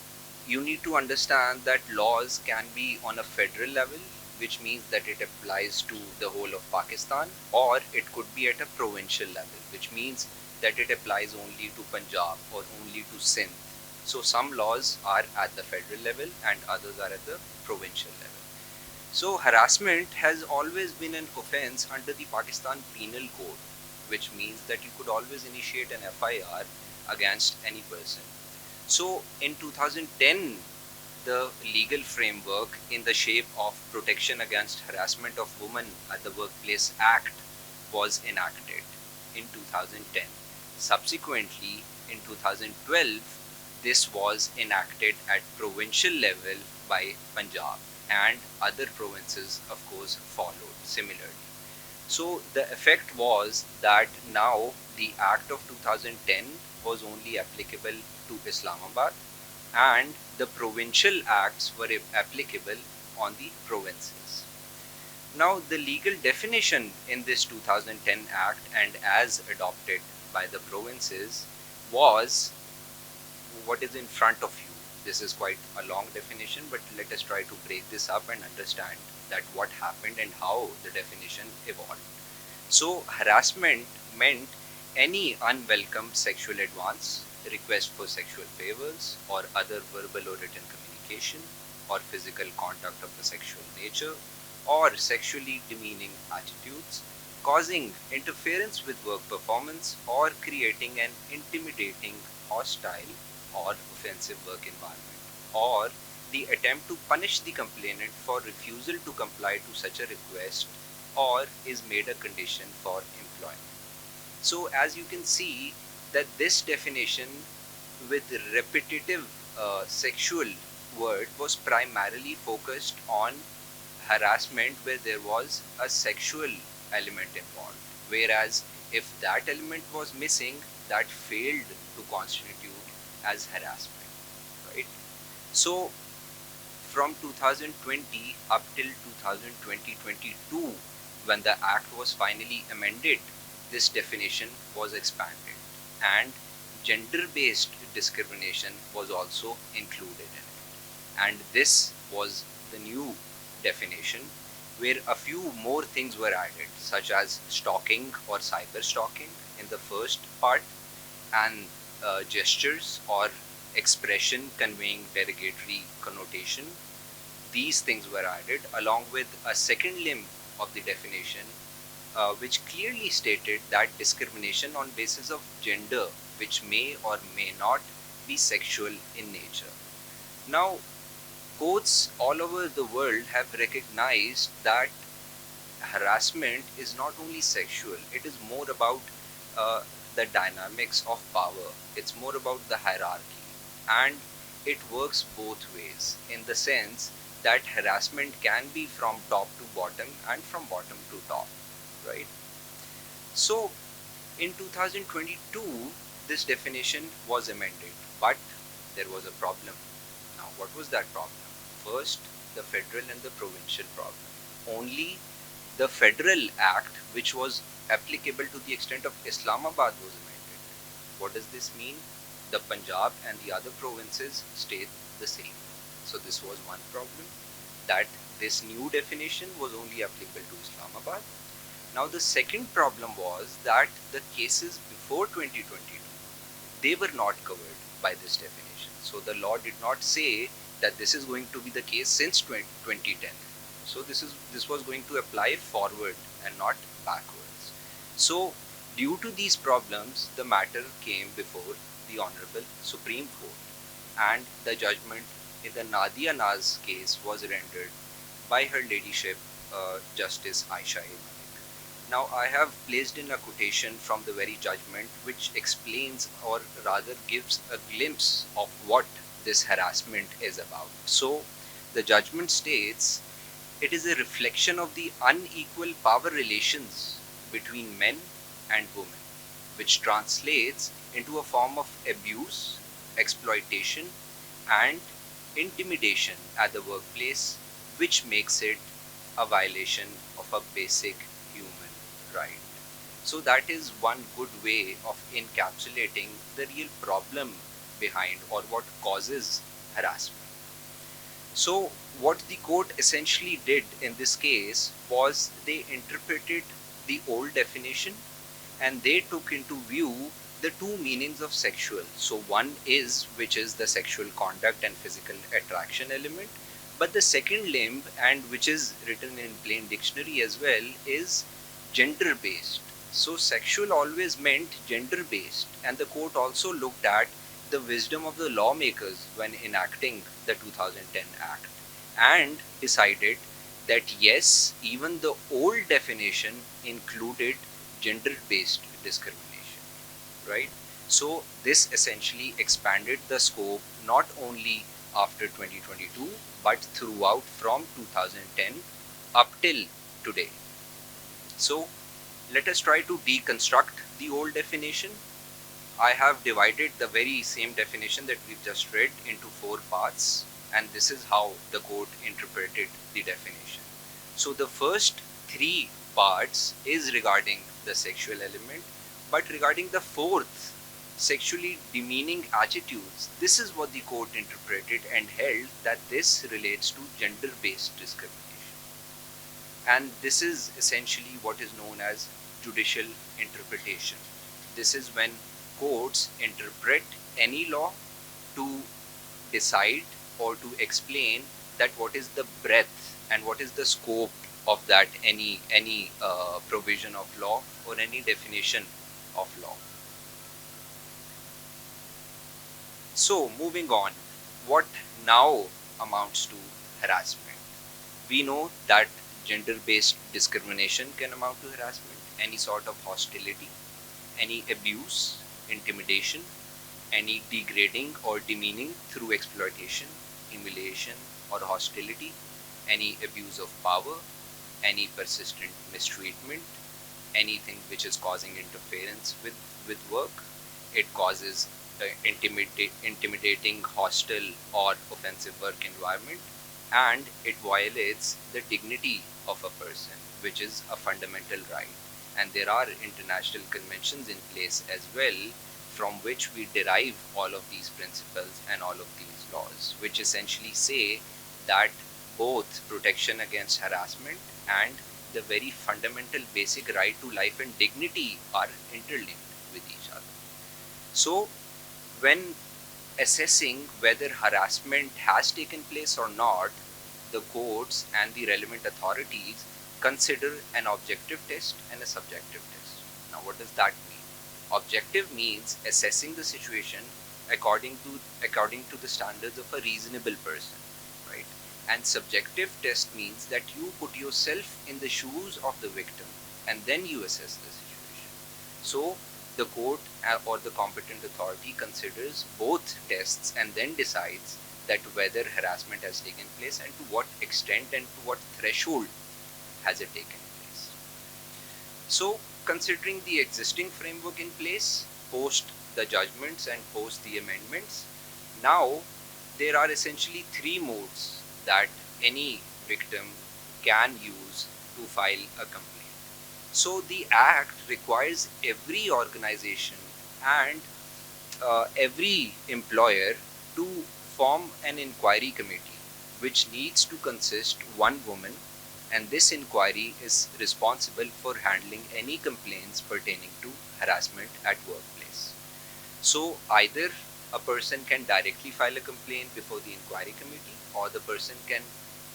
you need to understand that laws can be on a federal level, which means that it applies to the whole of Pakistan, or it could be at a provincial level, which means that it applies only to Punjab or only to Sindh. So some laws are at the federal level and others are at the provincial level. So harassment has always been an offence under the Pakistan Penal Code, which means that you could always initiate an FIR against any person. So in 2010, the legal framework in the shape of Protection Against Harassment of Women at the Workplace Act was enacted in 2010. Subsequently, in 2012, this was enacted at provincial level by Punjab, and other provinces of course followed similarly. So the effect was that now the Act of 2010 was only applicable to Islamabad, and the provincial acts were applicable on the provinces. Now the legal definition in this 2010 Act and as adopted by the provinces was what is in front of you. This is quite a long definition, but let us try to break this up and understand that what happened and how the definition evolved. So harassment meant any unwelcome sexual advance, request for sexual favors, or other verbal or written communication, or physical contact of a sexual nature, or sexually demeaning attitudes, causing interference with work performance or creating an intimidating, hostile, or offensive work environment, or the attempt to punish the complainant for refusal to comply to such a request, or is made a condition for employment. So as you can see that this definition with repetitive sexual word was primarily focused on harassment where there was a sexual element involved, whereas if that element was missing, that failed to constitute as harassment, right? So from 2020 up till 2022, when the act was finally amended, this definition was expanded and gender-based discrimination was also included in it. And this was the new definition where a few more things were added, such as stalking or cyber stalking in the first part, and gestures or expression conveying derogatory connotation. These things were added along with a second limb of the definition, which clearly stated that discrimination on basis of gender, which may or may not be sexual in nature. Now, courts all over the world have recognized that harassment is not only sexual, it is more about uh, the dynamics of power, it's more about the hierarchy, and it works both ways in the sense that harassment can be from top to bottom and from bottom to top, right? So, in 2022, this definition was amended, but there was a problem. Now, what was that problem? First, the federal and the provincial problem. Only the federal act, which was applicable to the extent of Islamabad, was amended. What does this mean? The Punjab and the other provinces stayed the same. So this was one problem, that this new definition was only applicable to Islamabad. Now the second problem was that the cases before 2022, they were not covered by this definition. So the law did not say that this is going to be the case since 2010. So this was going to apply forward and not backwards. So due to these problems, the matter came before the Honorable Supreme Court, and the judgment in the Nadia Naz case was rendered by Her Ladyship Justice Aisha A. Malik. Now I have placed in a quotation from the very judgment which explains, or rather gives a glimpse of what this harassment is about. So the judgment states, it is a reflection of the unequal power relations between men and women, which translates into a form of abuse, exploitation, and intimidation at the workplace, which makes it a violation of a basic human right. So that is one good way of encapsulating the real problem behind, or what causes harassment. So what the court essentially did in this case was they interpreted the old definition and they took into view the two meanings of sexual. So one is, which is the sexual conduct and physical attraction element, but the second limb, and which is written in plain dictionary as well, is gender based. So sexual always meant gender based, and the court also looked at the wisdom of the lawmakers when enacting the 2010 Act and decided that yes, even the old definition included gender based discrimination, right? So this essentially expanded the scope not only after 2022 but throughout from 2010 up till today. So let us try to deconstruct the old definition. I have divided the very same definition that we've just read into 4 parts, and this is how the court interpreted the definition. So the first 3 parts is regarding the sexual element, but regarding the 4th, sexually demeaning attitudes, this is what the court interpreted and held that this relates to gender-based discrimination. And this is essentially what is known as judicial interpretation. This is when courts interpret any law to decide or to explain that what is the breadth and what is the scope of that any provision of law or any definition of law. So moving on, what now amounts to harassment? We know that gender-based discrimination can amount to harassment, any sort of hostility, any abuse, intimidation, any degrading or demeaning through exploitation, humiliation, or hostility, any abuse of power, any persistent mistreatment, anything which is causing interference with work. It causes intimidating, hostile, or offensive work environment, and it violates the dignity of a person, which is a fundamental right. And there are international conventions in place as well, from which we derive all of these principles and all of these laws, which essentially say that both protection against harassment and the very fundamental basic right to life and dignity are interlinked with each other. So when assessing whether harassment has taken place or not, the courts and the relevant authorities consider an objective test and a subjective test. Now, what does that mean? Objective means assessing the situation according to the standards of a reasonable person, right? And subjective test means that you put yourself in the shoes of the victim and then you assess the situation. So the court or the competent authority considers both tests and then decides that whether harassment has taken place and to what extent and to what threshold has it taken place. So, considering the existing framework in place, post the judgments and post the amendments, now there are essentially three modes that any victim can use to file a complaint. So, the Act requires every organization and every employer to form an inquiry committee which needs to consist one woman, and this inquiry is responsible for handling any complaints pertaining to harassment at workplace. So either a person can directly file a complaint before the inquiry committee, or the person can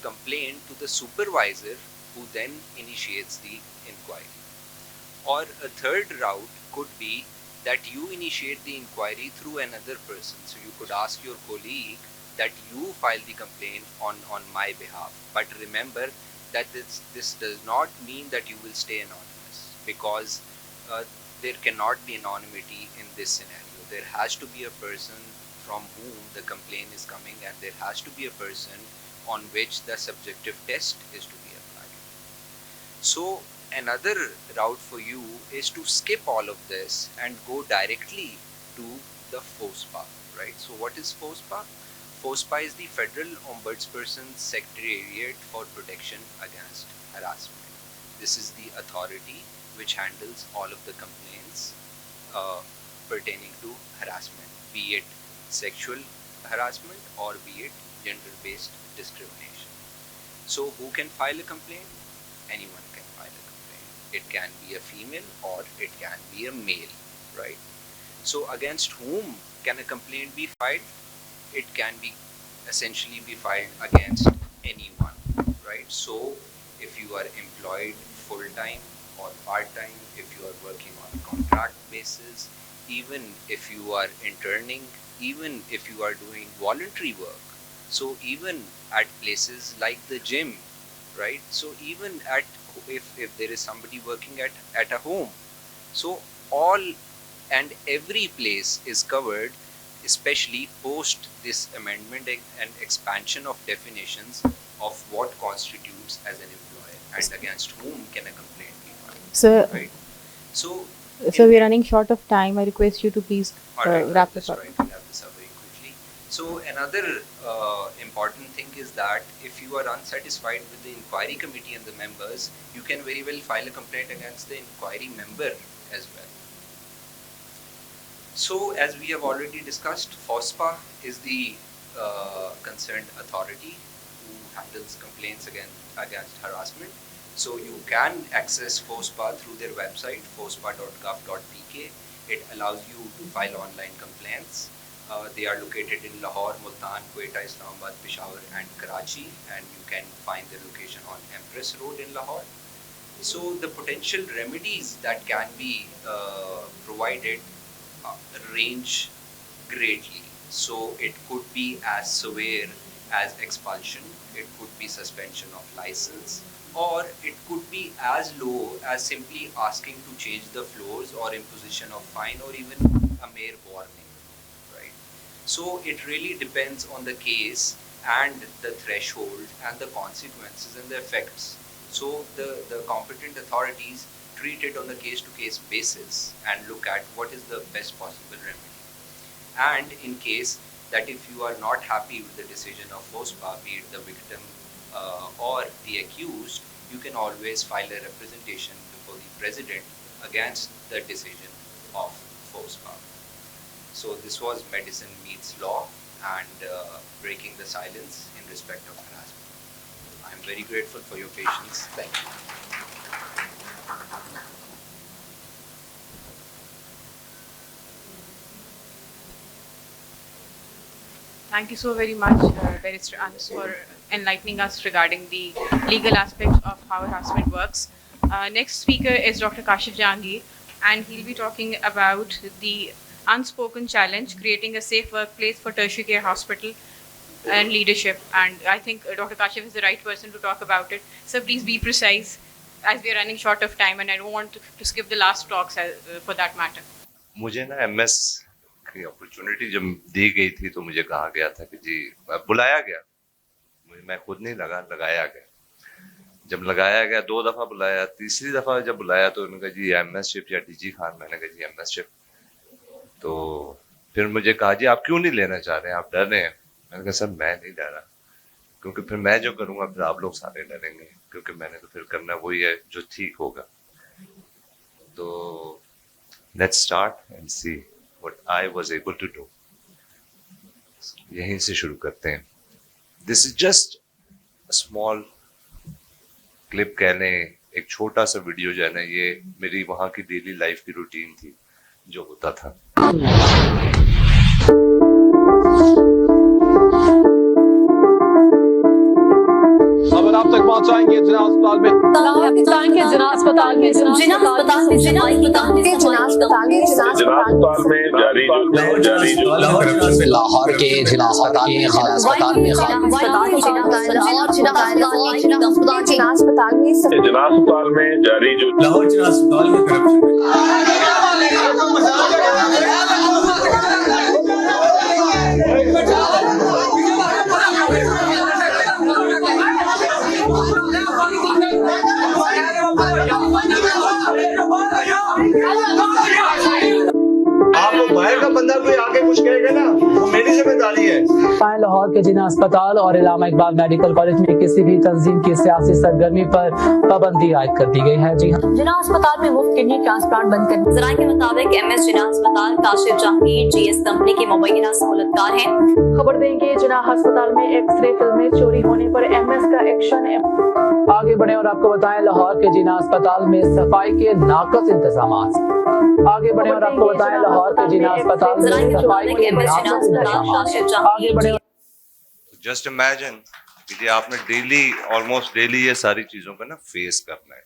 complain to the supervisor who then initiates the inquiry. Or a third route could be that you initiate the inquiry through another person. So you could ask your colleague that you file the complaint on my behalf. But remember that this does not mean that you will stay anonymous, because there cannot be anonymity in this scenario. There has to be a person from whom the complaint is coming, and there has to be a person on which the subjective test is to be applied. So another route for you is to skip all of this and go directly to the FOSPA, right? So what is FOSPA? FOSPA is the Federal Ombudsperson's Secretariat for Protection Against Harassment. This is the authority which handles all of the complaints pertaining to harassment, be it sexual harassment or be it gender-based discrimination. So who can file a complaint? Anyone can file a complaint. It can be a female or it can be a male, right? So against whom can a complaint be filed? It can be essentially be filed against anyone, right? So if you are employed full-time or part-time, if you are working on a contract basis, even if you are interning, even if you are doing voluntary work, so even at places like the gym, right? So even at if there is somebody working at a home, so all and every place is covered, especially post this amendment and expansion of definitions of what constitutes as an employer and against whom can a complaint be filed. Sir, Right. So we're running short of time. I request you to please wrap this up. Right, we'll have this up very quickly. So another important thing is that if you are unsatisfied with the inquiry committee and the members, you can very well file a complaint against the inquiry member as well. So as we have already discussed, FOSPA is the concerned authority who handles complaints against harassment. So you can access FOSPA through their website, fospa.gov.pk. It allows you to file online complaints. They are located in Lahore, Multan, Quetta, Islamabad, Peshawar and Karachi, and you can find their location on Empress Road in Lahore. So the potential remedies that can be provided range greatly. So it could be as severe as expulsion, it could be suspension of license, or it could be as low as simply asking to change the floors or imposition of fine or even a mere warning, right? So it really depends on the case and the threshold and the consequences and the effects. So the competent authorities treat it on the case-to-case basis and look at what is the best possible remedy. And in case that if you are not happy with the decision of FOSPA, be it the victim or the accused, you can always file a representation before the president against the decision of FOSPA. So this was Medicine Meets Law and breaking the silence in respect of harassment. I am very grateful for your patience. Thank you. Thank you so very much, Barrister Anas, for enlightening us regarding the legal aspects of how harassment works. Next speaker is Dr. Kashif Jahangir, and he'll be talking about the unspoken challenge, creating a safe workplace for tertiary care hospital and leadership. And I think Dr. Kashif is the right person to talk about it. So please be precise, as we are running short of time, and I don't want to skip the last talks for that matter. मुझे ना MS की opportunity जब दी गई थी तो मुझे कहा गया था कि जी बुलाया गया, मैं खुद नहीं लगाया गया. जब लगाया गया 2 दफ़ा बुलाया, तीसरी दफ़ा जब बुलाया तो उन्होंने कहा जी MS शिप या DG खान. मैंने कहा जी MS शिप. तो फिर मुझे कहा जी आप क्यों नहीं लेना चाह रहे हैं, आप डर रहे हैं. मैंने कहा सर मैं नहीं डरा, क्योंकि फिर मैं जो करूँगा फिर आप लोग सारे डरेंगे, क्योंकि मैंने तो फिर करना वही है जो ठीक होगा. तो let's start and see what I was able to do. यहीं से शुरू करते हैं. This is just a small clip कह लें, एक छोटा सा वीडियो जो है ना, ये मेरी वहाँ की डेली लाइफ की रूटीन थी जो होता था. खबर आप तक पहुंचाएंगे जिला अस्पताल में जिला अस्पताल में जारी लाहौर के जिला अस्पताल में जारी जो लाहौर जिला अस्पताल में बाहर का बंदा कोई आके कुछ कहेगा ना, वो मेरी जिम्मेदारी है. लाहौर के जिला अस्पताल और इलामा इकबाल मेडिकल कॉलेज में किसी भी तंजीम की सियासी सरगर्मी पर पाबंदी आयद कर दी गई है. जी हाँ, जिला अस्पताल में मुफ्त किडनी ट्रांसप्लांट बंद करने जराये के मुताबिक MS जिला अस्पताल काशिफ जहांगीर GS कंपनी के मुबैना सहूलतकार हैं. खबर देंगे जिला अस्पताल में एक्सरे फिल्में चोरी होने पर MS का एक्शन है. आगे बढ़े और आपको बताएं लाहौर के जिला अस्पताल में सफाई के नाकस इंतजाम. आगे बढ़े और आपको बताएं लाहौर के जिला अस्पताल में सफाई के नाकस इंतजाम. आगे बढ़े. जस्ट इमेजिन कि आपने डेली ऑलमोस्ट डेली ये सारी चीज़ों को ना फेस करना है.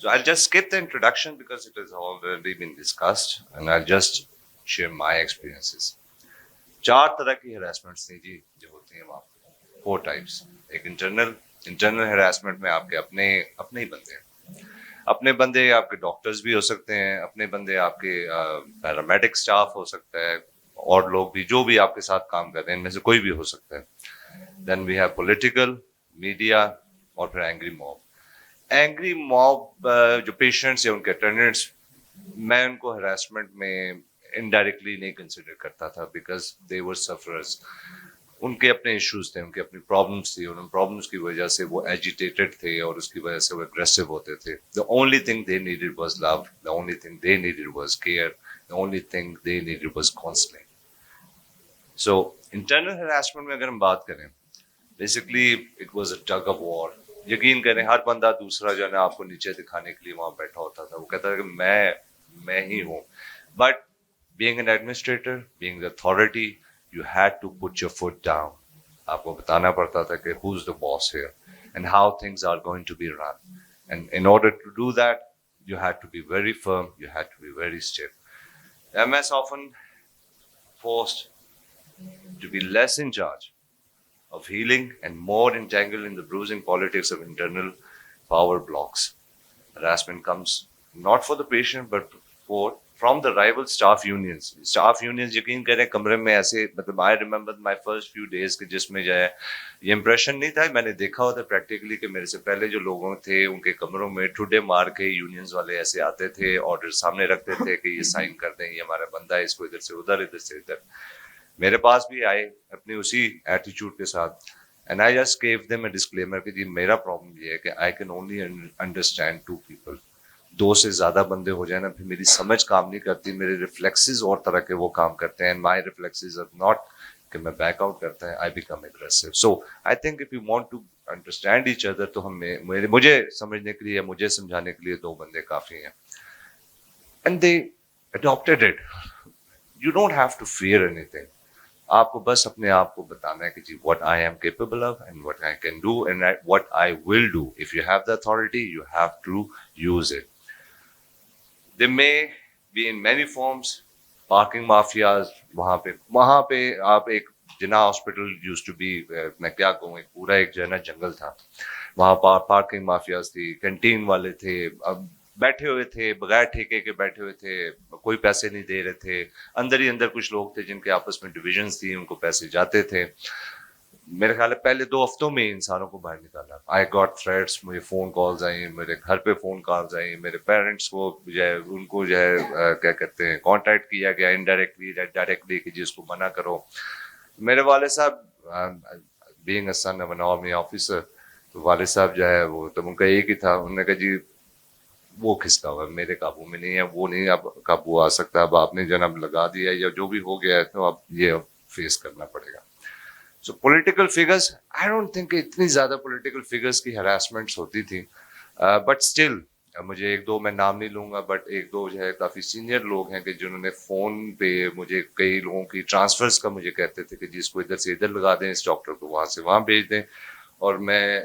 So I'll just skip the introduction because it has already been discussed and I'll just share my experiences. 4 तरह की harassments थी जी जो होती हैं वहाँ पे. 4 types. एक इंटरनल harassment में आपके अपने ही बंदे हैं. अपने बंदे आपके डॉक्टर्स भी हो सकते हैं, अपने बंदे आपके पैरामेडिक स्टाफ हो सकता है, और लोग भी जो भी आपके साथ काम कर रहे हैं इनमें से कोई भी हो सकता है. Then we have political, media और फिर एंग्री मॉब जो पेशेंट्स या उनके अटेंडेंट्स, मैं उनको हरासमेंट में इनडायरेक्टली नहीं कंसिडर करता था बिकॉज दे वर सफरर्स. उनके अपने इश्यूज थे, उनकी अपनी प्रॉब्लम्स थी, उन प्रॉब्लम्स की वजह से वो एजिटेटेड थे और उसकी वजह से वो एग्रेसिव होते थे. The only thing they needed was love, the only thing they needed was care, the only thing they needed was counselling. So internal harassment में अगर हम बात करें, basically it was a tug of war. यकीन करें हर बंदा दूसरा जो है ना आपको नीचे दिखाने के लिए वहाँ बैठा होता था. वो कहता था कि मैं ही हूँ. But being an administrator, being the authority, you had to put your foot down. आपको बताना पड़ता था कि who's the boss here and how things are going to be run. And in order to do that, you had to be very firm, you had to be very stiff. MS often forced to be less in charge of healing and more entangled in the bruising politics of internal power blocks. Harassment comes not for the patient but from the rival staff unions. Staff unions यकीन करें कमरे में ऐसे, मतलब I remember my first few days के जिसमें जो है ये impression नहीं था, मैंने देखा होता प्रैक्टिकली कि मेरे से पहले जो लोगों थे उनके कमरों में ठुड्डे मार के यूनियंस वाले ऐसे आते थे, ऑर्डर सामने रखते थे कि ये साइन कर दें, ये हमारा बंदा है, इसको इधर से उधर, इधर से इधर. मेरे पास भी आए अपनी उसी एटीट्यूड के साथ, and I just gave them a disclaimer कि जी मेरा प्रॉब्लम ये है कि I can only understand 2 people. 2 से ज़्यादा बंदे हो जाए ना फिर मेरी समझ काम नहीं करती, मेरे रिफ्लेक्सेस और तरह के वो काम करते हैं. माई रिफ्लेक्सेस आर नॉट कि मैं बैक आउट करता है, I become aggressive. So I think if you want to understand each other तो मुझे समझने के लिए, मुझे समझाने के लिए 2 बंदे काफ़ी हैं. And they adopted it. You don't have to fear anything. آپ کو بس اپنے آپ کو بتانا ہے کہ جی what I am capable of and what I can do and what I will do. If you have the authority, you have to use it. They may be in many forms. Parking mafias, وہاں پہ آپ ایک جنا hospital use to be, میں کیا کہوں، ایک پورا ایک جو ہے نا جنگل تھا. وہاں پارکنگ مافیاز تھی، کینٹین والے تھے، بیٹھے ہوئے تھے بغیر ٹھیکے کے، بیٹھے ہوئے تھے، کوئی پیسے نہیں دے رہے تھے. اندر ہی اندر کچھ لوگ تھے جن کے آپس میں ڈویژنس تھی، ان کو پیسے جاتے تھے. میرے خیال ہے پہلے 2 ہفتوں میں انسانوں کو باہر نکالا. آئی گاٹ تھریٹس، مجھے فون کالز آئیں، میرے گھر پہ فون کالز آئیں، میرے پیرنٹس کو جو ہے ان کو جو ہے کیا کہتے ہیں کانٹیکٹ کیا گیا انڈائریکٹلی ڈائریکٹلی کہ جی اس کو منع کرو. میرے والد صاحب being a son of an army officer, تو والد صاحب جو ہے وہ تو ان کا ایک ہی تھا، انہوں نے کہا جی وہ کھسکا ہوا ہے، میرے قابو میں نہیں ہے، وہ نہیں اب قابو آ سکتا، اب آپ نے جناب لگا دیا ہے یا جو بھی ہو گیا ہے تو اب یہ فیس کرنا پڑے گا. So political figures, I don't think کہ اتنی زیادہ پولیٹیکل فگرس کی ہراسمنٹس ہوتی تھی، بٹ اسٹل مجھے 1-2 میں نام نہیں لوں گا، بٹ 1-2 جو ہے کافی سینئر لوگ ہیں کہ جنہوں نے فون پہ مجھے کئی لوگوں کی ٹرانسفرز کا مجھے کہتے تھے کہ جی اس کو ادھر سے ادھر لگا دیں، اس ڈاکٹر کو وہاں سے وہاں بھیج دیں، اور میں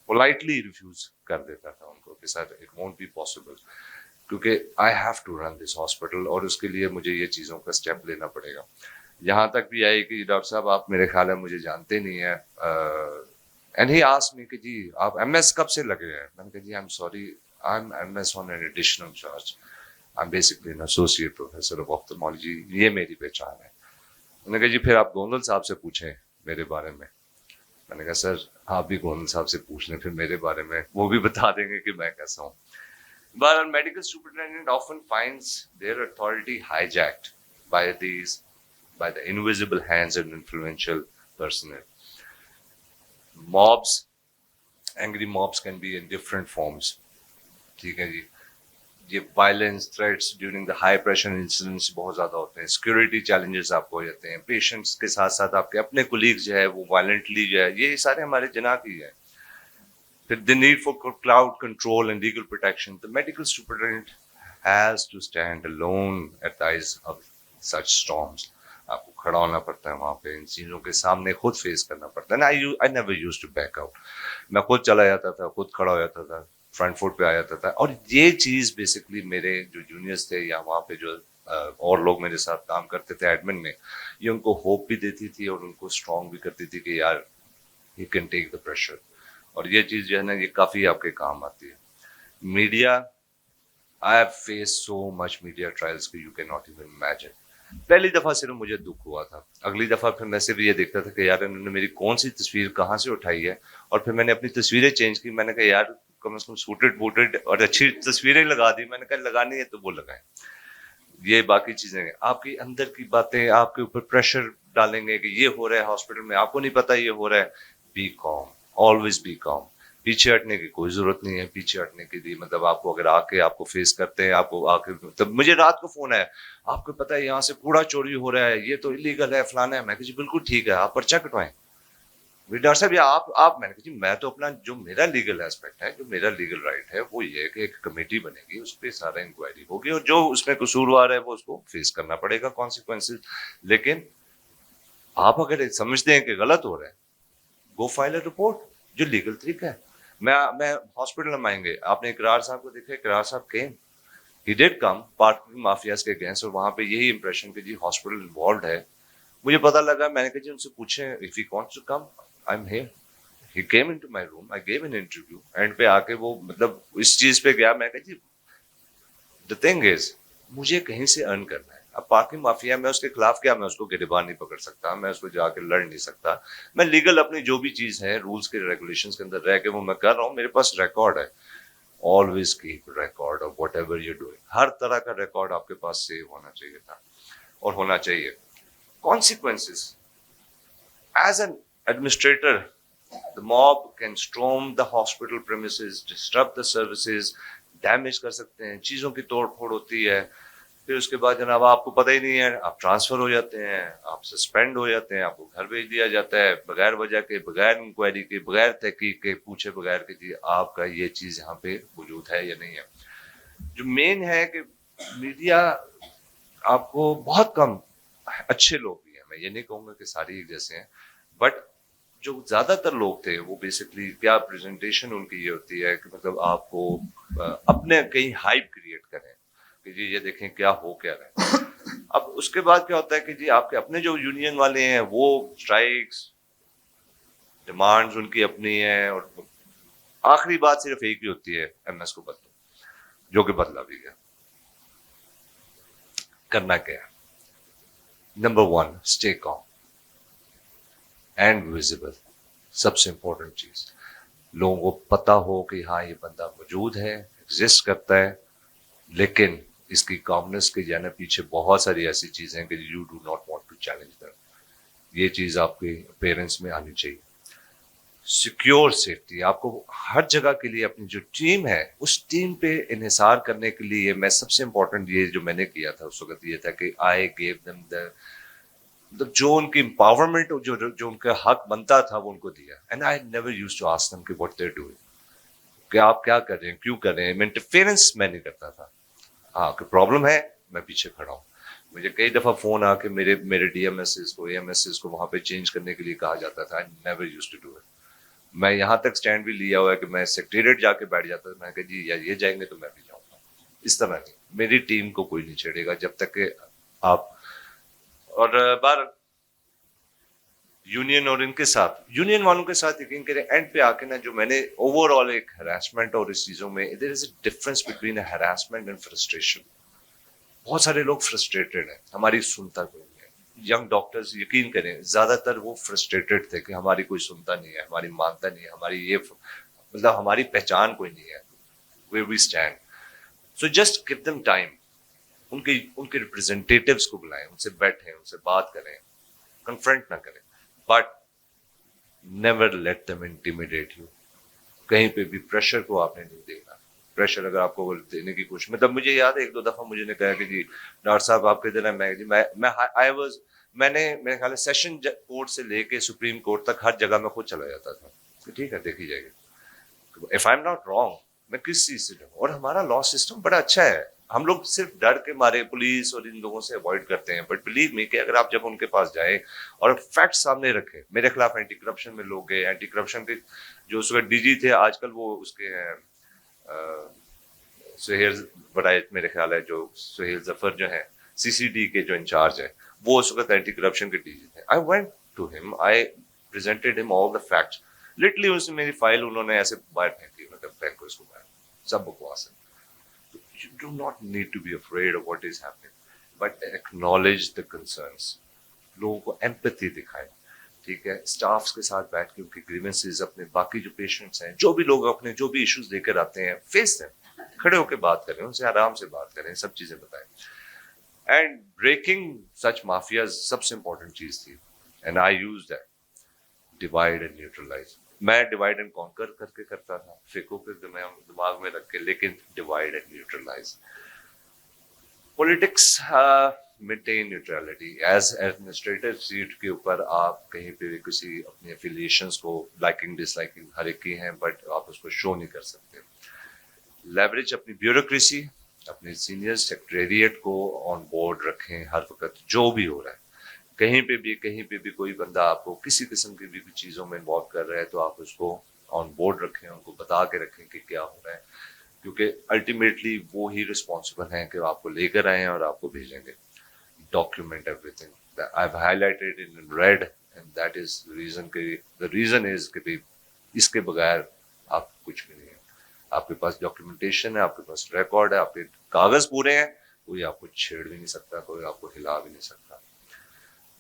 پولائٹلی ریفیوز کر دیتا تھا ان کو کہ sir it won't be possible, کیونکہ I have to run this hospital اور اس کے لیے مجھے یہ چیزوں کا اسٹیپ لینا پڑے گا. یہاں تک بھی آئی کہ ڈاکٹر صاحب آپ میرے خیال ہے مجھے جانتے نہیں ہیں، اینڈ ہی آسکڈ می کہ جی آپ ایم ایس کب سے لگے ہیں؟ میں نے کہا جی I am sorry, I am M S on an additional charge, I am basically an associate professor of ophthalmology, یہ میری پہچان ہے. انہوں نے کہا جی پھر آپ گوندل صاحب سے پوچھیں میرے بارے میں. میں نے کہا سر آپ بھی گوندل صاحب سے پوچھ لیں پھر میرے بارے میں، وہ بھی بتا دیں گے کہ میں کیسا ہوں. But a medical superintendent often finds their authority hijacked by the invisible hands of influential personnel. Mobs, angry mobs can be in different forms. ٹھیک ہے جی، یہ violence threats during the high pressure incidents بہت زیادہ ہوتے ہیں، security challenges آپ کو ہو جاتے ہیں، پیشنٹس کے ساتھ ساتھ آپ کے اپنے کولیگز جو ہے وہ وائلنٹلی جو ہے، یہ سارے ہمارے جناح کی ہے. پھر the need for cloud control and legal protection. The medical superintendent has to stand alone at the eyes of such storms. آپ کو کھڑا ہونا پڑتا ہے وہاں پہ، ان چیزوں کے سامنے خود فیس کرنا پڑتا ہے. I never used to back out. میں خود چلا جاتا تھا، خود کھڑا ہو جاتا تھا، فرنٹ فوٹ پہ آ جاتا تھا. اور یہ چیز بیسکلی میرے جو جونیئرس تھے یا وہاں پہ جو اور لوگ میرے ساتھ کام کرتے تھے ایڈمن میں، یہ ان کو ہوپ بھی دیتی تھی اور ان کو اسٹرانگ بھی کرتی تھی کہ یار he can take the pressure. اور یہ چیز جو ہے نا یہ کافی آپ کے کام آتی ہے. Media, I have face so much media trials کہ you can not even imagine. پہلی دفعہ صرف مجھے دکھ ہوا تھا، اگلی دفعہ پھر میں صرف یہ دیکھتا تھا کہ یار انہوں نے میری کون سی تصویر کہاں سے اٹھائی ہے، اور پھر میں نے اپنی تصویریں چینج کی. میں نے کہا یار کم از کم سوٹڈ بوٹڈ اور اچھی تصویریں لگا دی. میں نے کہا لگانی ہے تو وہ لگائیں. یہ باقی چیزیں آپ کی اندر کی باتیں آپ کے اوپر پریشر ڈالیں گے کہ یہ ہو رہا ہے ہاسپٹل میں، آپ کو نہیں پتا یہ ہو رہا ہے. بی کام، آلویز بی کام. پیچھے ہٹنے کی کوئی ضرورت نہیں ہے. پیچھے ہٹنے کے لیے مطلب آپ کو اگر آ کے آپ کو فیس کرتے ہیں، آپ کو آ کے مطلب مجھے رات کو فون ہے، آپ کو پتا ہے یہاں سے کوڑا چوری ہو رہا ہے، یہ تو الیگل ہے، فلانا ہے. میں کہ جی بالکل ٹھیک ہے، آپ پرچہ کٹوائیں. ڈاکٹر صاحب یا آپ میں نے کہا جی میں تو اپنا جو میرا لیگل ایسپیکٹ ہے، جو میرا لیگل رائٹ ہے وہ یہ ہے کہ ایک کمیٹی بنے گی، اس پہ سارا انکوائری ہوگی اور جو اس میں قصوروار ہے وہ اس کو فیس کرنا پڑے گا کانسیکوینسز. لیکن آپ اگر سمجھتے ہیں کہ غلط ہو رہا ہے، گو فائل اے رپورٹ، جو لیگل طریقہ ہے. میں ہاسپٹل میں آئیں گے، آپ نے اقرار صاحب کو دیکھا، اقرار صاحب came, he did come parking mafias کے اگینسٹ، اور وہاں پہ یہی امپریشن کہ جی ہاسپٹل انوالوڈ ہے. مجھے پتا لگا، میں نے کہا جی ان سے پوچھیں if he wants to come I am here. He came into my room, I gave an interview. And پہ آ کے وہ مطلب اس چیز پہ گیا. میں کہا جی دا تھنگ از مجھے کہیں سے ارن کرنا ہے. اب پارکنگ مافیا میں اس کے خلاف کیا، میں اس کو گریبان نہیں پکڑ سکتا، میں اس کو جا کے لڑ نہیں سکتا. میں لیگل اپنی جو بھی چیز ہے رولس کے ریگولیشنز کے اندر رہ کے وہ میں کر رہا ہوں. میرے پاس ریکارڈ ہے. Always keep record of whatever you doing. ہر طرح کا ریکارڈ آپ کے پاس سیو ہونا چاہیے تھا اور ہونا چاہیے. Consequences as an administrator, the mob can storm the hospital premises, disrupt the services, damage کر سکتے ہیں، چیزوں کی توڑ پھوڑ ہوتی ہے. پھر اس کے بعد جناب آپ کو پتہ ہی نہیں ہے، آپ ٹرانسفر ہو جاتے ہیں، آپ سسپینڈ ہو جاتے ہیں، آپ کو گھر بھیج دیا جاتا ہے بغیر وجہ کے، بغیر انکوائری کے، بغیر تحقیق کے، پوچھے بغیر کہ جی آپ کا یہ چیز یہاں پہ موجود ہے یا نہیں ہے. جو مین ہے کہ میڈیا آپ کو بہت کم اچھے لوگ بھی ہیں मैं ये नहीं कहूँगा कि सारे एक जैसे हैं, बट जो ज़्यादातर लोग थे वो बेसिकली क्या प्रेजेंटेशन उनकी ये होती है कि मतलब आपको अपने कहीं हाइप क्रिएट करें कि जी ये देखें क्या हो क्या रहा है। अब उसके बाद क्या होता है कि जी आपके अपने जो यूनियन वाले हैं वो स्ट्राइक्स डिमांड्स उनकी अपनी है, और आखिरी बात सिर्फ एक ही होती है, एमएस को बदलो, जो कि बदला भी गया। करना क्या है? Number 1, stay com and visible. सबसे इंपॉर्टेंट चीज, लोगों को पता हो कि हाँ ये बंदा मौजूद है, एग्जिस्ट करता है, लेकिन इसकी कॉमनेस के जाने पीछे बहुत सारी ऐसी चीजें हैं कि you do not want to challenge them. ये चीज आपके पेरेंट्स में आनी चाहिए। सिक्योर सेफ्टी, आपको हर जगह के लिए अपनी जो टीम है उस टीम पे इन्हिसार करने के लिए मैं सबसे इंपॉर्टेंट ये जो मैंने किया था उस वक्त ये था कि आई गेव देम द जो उनकी एम्पावरमेंट जो उनका हक बनता था वो उनको दिया। And I never used to ask them कि व्हाट दे आर डूइंग, कि आप क्या कर रहे हैं, क्यों कर रहे हैं। मैं इंटरफेरेंस मैं नहीं करता था। हाँ कोई प्रॉब्लम है मैं पीछे खड़ा हूँ। मुझे कई दफा फोन आके मेरे डीएमएसएस को एएमएसएस को वहां पे चेंज करने के लिए कहा जाता था। I never used to do it. मैं यहाँ तक स्टैंड भी लिया हुआ है कि मैं सेक्रेटरीट जाके बैठ जाता था, मैं कहा जी या ये जाएंगे तो मैं भी जाऊंगा। इस तरह नहीं, मेरी टीम को कोई नहीं छेड़ेगा जब तक कि आप। और बार यूनियन और इनके साथ, यूनियन वालों के साथ यकीन करें एंड पे आके ना जो मैंने ओवरऑल एक हरासमेंट और इस चीजों में there is a difference between harassment and frustration. बहुत सारे लोग फ्रस्ट्रेटेड हैं, हमारी सुनता कोई नहीं है। यंग डॉक्टर्स यकीन करें ज्यादातर वो फ्रस्ट्रेटेड थे कि हमारी कोई सुनता नहीं है, हमारी मानता नहीं है, हमारी ये मतलब हमारी पहचान कोई नहीं है, where we stand. So just give them time. उनके रिप्रेजेंटेटिव्स को बुलाएं, उनसे बैठें, उनसे बात करें, कन्फ्रंट ना करें, but never let them intimidate you. कहीं पे भी प्रेशर को आपने नहीं देना। प्रेशर अगर आपको देने की कोशिश, मतलब मुझे याद है 1-2 दफा मुझे ने कहा कि जी डॉक्टर साहब आप किधर हैं, मैंने मेरे ख्याल सेशन कोर्ट से लेके सुप्रीम कोर्ट तक हर जगह में खुद चला जाता था कि ठीक है देखी जाएगी। If I am not wrong, मैं किस चीज से डरूं? और हमारा लॉ सिस्टम बड़ा अच्छा है। हम लोग सिर्फ डर के मारे पुलिस और इन लोगों से अवॉइड करते हैं, बट बिलीव मी कि अगर आप जब उनके पास जाए और फैक्ट सामने रखें, मेरे खिलाफ एंटी करप्शन में लोग गए, एंटी करप्शन के जो उसका डीजी थे आजकल वो उसके सुहेल बड़ाई मेरे ख्याल है, जो सुहेल जफर जो है सीसीडी के जो इंचार्ज है, वो उस वक्त एंटी करप्शन के डीजी थे। I went to him, I presented him all the facts. Literally उसने मेरी फाइल उन्होंने ऐसे बाहर फेंकी, मतलब फेंको इसको बाहर, सब बकवास है। You do not need to be afraid of what is happening, but acknowledge the concerns. लोगों को empathy दिखाएं, ठीक है। स्टाफ्स के साथ बैठ के उनके grievances, अपने बाकी जो पेशेंट्स हैं, जो भी लोग अपने जो भी इश्यूज लेकर आते हैं, फेस दें, खड़े होकर बात करें, उनसे आराम से बात करें, सब चीजें बताएं। एंड ब्रेकिंग सच माफियाज सबसे इंपॉर्टेंट चीज थी, and I use that, divide and neutralise. मैं डिवाइड एंड कॉन्कर करके करता था, फिको के दिमाग में रख के, लेकिन divide and neutralise. Politics maintain neutrality. As administrative seat के ऊपर आप कहीं पे भी किसी अपने एफिलिएशंस को लाइकिंग डिसलाइकिंग हर एक की हैं, बट आप उसको शो नहीं कर सकते। लेवरेज अपनी ब्यूरोक्रेसी, अपने सीनियर सेक्रेटरिएट को ऑन बोर्ड रखें हर वक्त, जो भी हो रहा है। कहीं पे भी कोई बंदा आपको किसी किस्म की भी चीज़ों में इन्वॉल्व कर रहा है तो आप उसको ऑन बोर्ड रखें, उनको बता के रखें कि क्या हो रहा है, क्योंकि अल्टीमेटली वो ही रिस्पॉन्सिबल हैं कि आपको लेकर आए और आपको भेजेंगे। Document everything. I have highlighted in red and that is the reason is कि भाई इसके बगैर आप कुछ भी नहीं है। आपके पास डॉक्यूमेंटेशन है, आपके पास रिकॉर्ड है, आपके कागज पूरे हैं, कोई आपको छेड़ भी नहीं सकता, कोई आपको हिला भी नहीं सकता।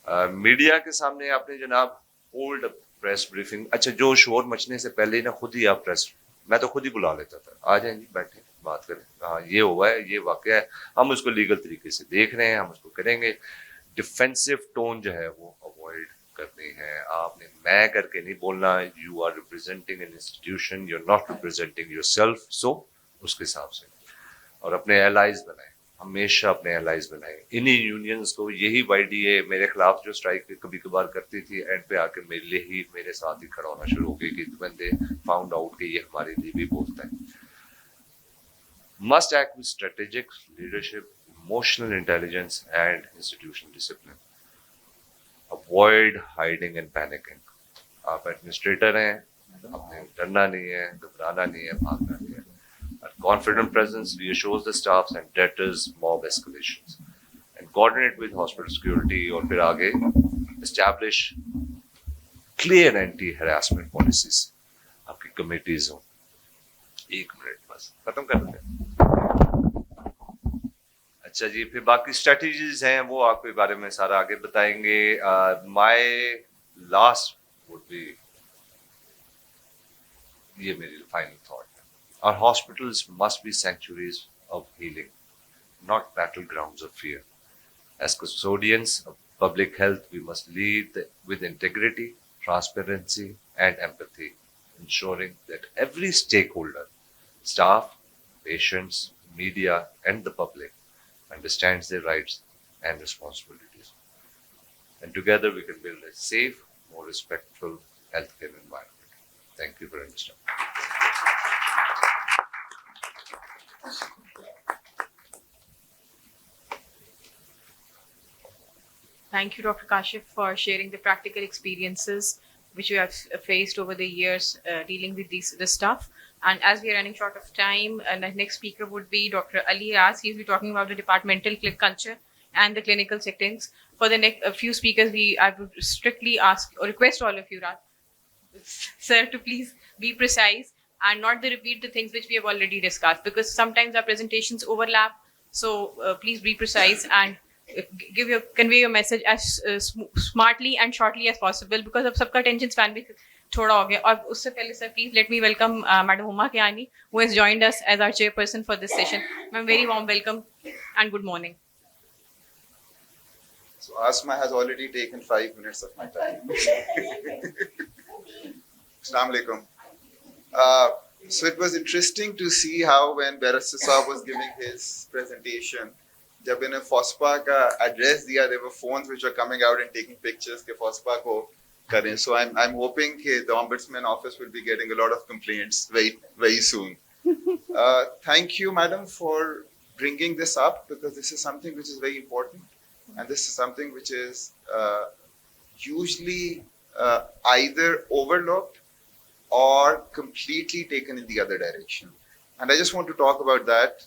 मीडिया के सामने आपने जनाब ओल्ड प्रेस ब्रीफिंग, अच्छा जो शोर मचने से पहले ना खुद ही आप प्रेस, मैं तो खुद ही बुला लेता था, आ जाए जी बैठे बात करें, हाँ ये हुआ है, ये वाकया है, हम उसको लीगल तरीके से देख रहे हैं, हम उसको करेंगे। डिफेंसिव टोन जो है वो अवॉइड करनी है। आपने मैं करके नहीं बोलना। You are representing an institution, you are not representing yourself. So उसके हिसाब से, और अपने एलाइज बनाए, हमेशा अपने एलाइज बनाए। इन्हीं यूनियंस को, यही वाईडीए मेरे खिलाफ जो स्ट्राइक कभी कभार करती थी, एंड पे आके मेरे साथ ही खड़ा होना शुरू हो गई कि बंदे फाउंड आउट कि ये हमारे लिए भी बोलता है। Must act with strategic leadership, emotional intelligence and institutional discipline. Avoid hiding and panicking. آپ ایڈمنسٹریٹر ہیں, آپ نے ڈرنا نہیں ہے, گھبرانا نہیں ہے, بھاگنا نہیں ہے. Confident presence reassures the staffs and deters mob escalations. And coordinate with hospital security اور پھر آگے establish clear anti-harassment policies. آپ کی کمیٹیز ہوں. 1 منٹ بس ختم کر دیں. اچھا جی, پھر باقی اسٹریٹجیز ہیں وہ آپ کے بارے میں سارا آگے بتائیں گے. مائی لاسٹ would be, یہ میری فائنل تھاٹ ہے. Our hospitals must be sanctuaries of healing, not battlegrounds of fear. As custodians of public health, we must lead with integrity, transparency, and empathy, ensuring that every stakeholder, staff, patients, media, and the public, understands their rights and responsibilities. And together we can build a safe, more respectful healthcare environment. Thank you for understanding. Thank you, Dr. Kashif, for sharing the practical experiences which you have faced over the years dealing with this stuff. And as we are running short of time, the next speaker would be Dr. Ali Riaz. He will be talking about the departmental culture and the clinical settings. For the next few speakers, I would strictly ask or request all of you, sir, to please be precise and not repeat the things which we have already discussed, because sometimes our presentations overlap. So please be precise and convey your message as smartly and shortly as possible, because اب سب کا attention span بھی تھوڑا ہو گیا. اور اس سے پہلے sir please let me welcome madam ہما Kayani, who has joined us as our chairperson for this session. Ma'am, very warm welcome and good morning. So Asma has already taken 5 minutes of my time. Assalamu alaikum. So it was interesting to see how when Barrister Saab was giving his presentation, جب انہیں فوسپا کا address دیا, there were phones which were coming out and taking pictures کہ فوسپا کو کریں. So I'm hoping کہ the Ombudsman office will be getting a lot of complaints very soon. Thank you, madam, for bringing this up, because this is something which is very important, and this is something which is usually either overlooked or completely taken in the other direction. And I just want to talk about that.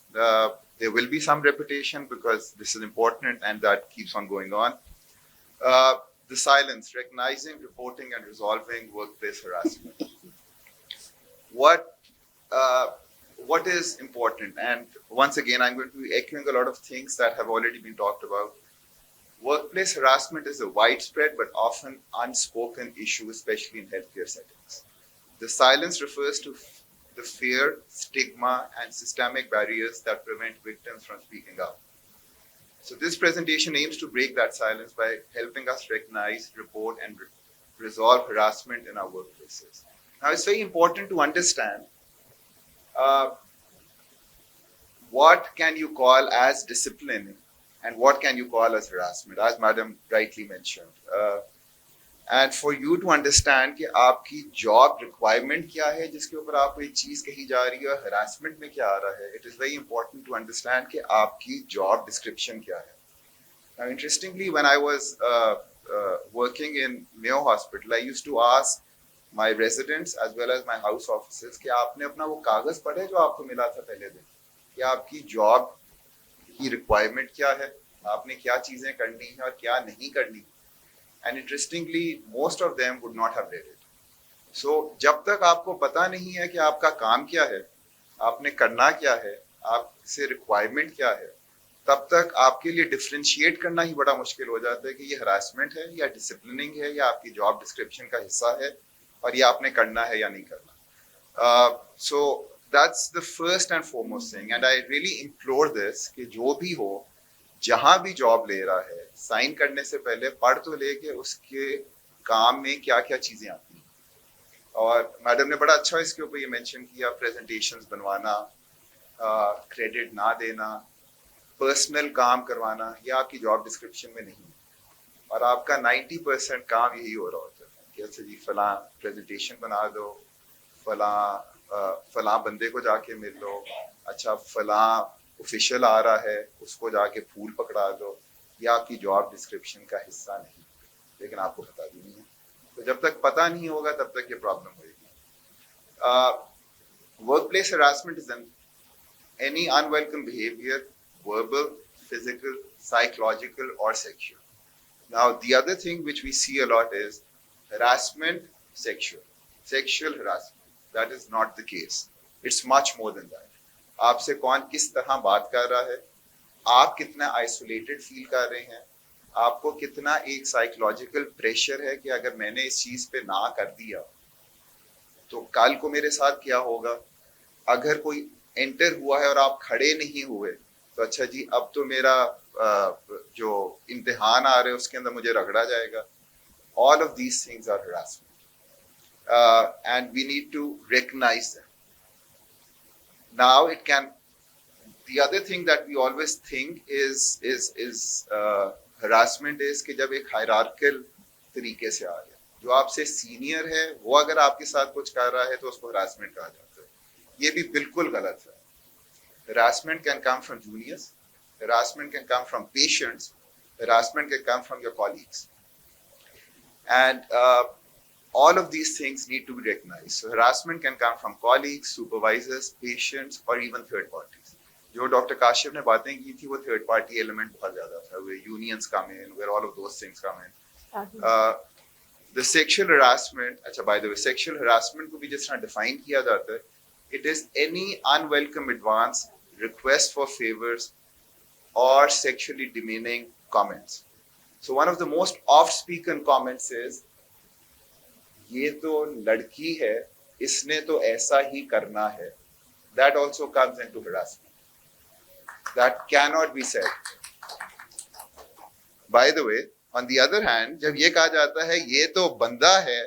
There will be some repetition because this is important and that keeps on going on. The silence, recognizing, reporting, and resolving workplace harassment. What is important? And once again, I'm going to be echoing a lot of things that have already been talked about. Workplace harassment is a widespread but often unspoken issue, especially in healthcare settings. The silence refers to the fear, stigma, and systemic barriers that prevent victims from speaking up. So this presentation aims to break that silence by helping us recognize, report, and resolve harassment in our workplaces. Now, it's very important to understand what can you call as discipline and what can you call as harassment, as Madam rightly mentioned. And for you to understand کہ آپ کی job requirement کیا ہے جس کے اوپر آپ کو ایک چیز کہی جا رہی ہے, ہراسمنٹ میں کیا آ رہا ہے, it is very important to understand کہ آپ کی جاب ڈسکرپشن کیا ہے. Now, interestingly, when I was working in Mayo Hospital, I used to ask my residents as well as my house officers کہ آپ نے اپنا وہ کاغذ پڑھے جو آپ کو ملا تھا پہلے دن, کہ آپ کی جاب کی ریکوائرمنٹ کیا ہے, آپ نے کیا چیزیں کرنی ہیں اور کیا نہیں کرنی. And interestingly, most of them would not have read it. So, جب تک آپ کو پتہ نہیں ہے کہ آپ کا کام کیا ہے, آپ نے کرنا کیا ہے, آپ سے ریکوائرمنٹ کیا ہے, تب تک آپ کے لیے ڈفرینشیٹ کرنا ہی بڑا مشکل ہو جاتا ہے کہ یہ ہراسمنٹ ہے یا ڈسپلننگ ہے یا آپ کی جاب ڈسکرپشن کا حصہ ہے اور یہ آپ نے کرنا ہے یا نہیں کرنا. So, that's the first and foremost thing. And I really implore this کہ جو بھی ہو, جہاں بھی جاب لے رہا ہے, سائن کرنے سے پہلے پڑھ تو لے کہ اس کے کام میں کیا کیا چیزیں آتی ہیں. اور میڈم نے بڑا اچھا اس کے اوپر یہ مینشن کیا, پریزنٹیشنز بنوانا, کریڈٹ نہ دینا, پرسنل کام کروانا, یہ آپ کی جاب ڈسکرپشن میں نہیں ہے. اور آپ کا 90% کام یہی ہو رہا ہوتا ہے کہ اچھا جی فلاں پریزنٹیشن بنا دو, فلاں بندے کو جا کے مل لو, اچھا فلاں آفیشیل آ رہا ہے اس کو جا کے پھول پکڑا دو. یہ آپ کی جاب ڈسکرپشن کا حصہ نہیں. लेकिन आपको पता भी नहीं है. तो जब तक पता नहीं होगा तब तक ये प्रॉब्लम होगी. Workplace harassment is any unwelcome behavior, verbal, physical, psychological, or sexual. Now, the other thing which we see a lot is harassment, sexual harassment. That is not the case. It's much more than that. आपसे कौन किस तरह बात कर रहा है, आप कितना आइसोलेटेड फील कर रहे हैं, आपको कितना एक साइकोलॉजिकल प्रेशर है कि अगर मैंने इस चीज पे ना कर दिया तो कल को मेरे साथ क्या होगा. अगर कोई एंटर हुआ है और आप खड़े नहीं हुए तो अच्छा जी अब तो मेरा जो इम्तिहान आ रहे हैं उसके अंदर मुझे रगड़ा जाएगा. All of these things are harassment, and we need to recognize them. Now it can. The other thing that we always think is harassment is कि जब एक hierarchical तरीके से आ गया, जो आपसे सीनियर है वो अगर आपके साथ कुछ कर रहा है तो उसको harassment कहा जाता है. ये भी बिल्कुल गलत है. Harassment can come from juniors, harassment can come from patients, harassment can come from your colleagues, and all of these things need to be recognized. So harassment can come from colleagues, supervisors, patients, or even third parties. जो doctor Kashif ने बातें की थी वो third party element बहुत ज्यादा था, where unions come in, where all of those things come in. The sexual harassment, अच्छा by the way, sexual harassment को भी जिस तरह define किया जाता है, it is any unwelcome advance, request for favors, or sexually demeaning comments. So one of the most oft-spoken comments is, ये तो लड़की है, इसने तो ऐसा ही करना है. That also comes into harassment. That cannot be said. By the way, on the other hand, जब ये कहा जाता है ये तो बंदा है,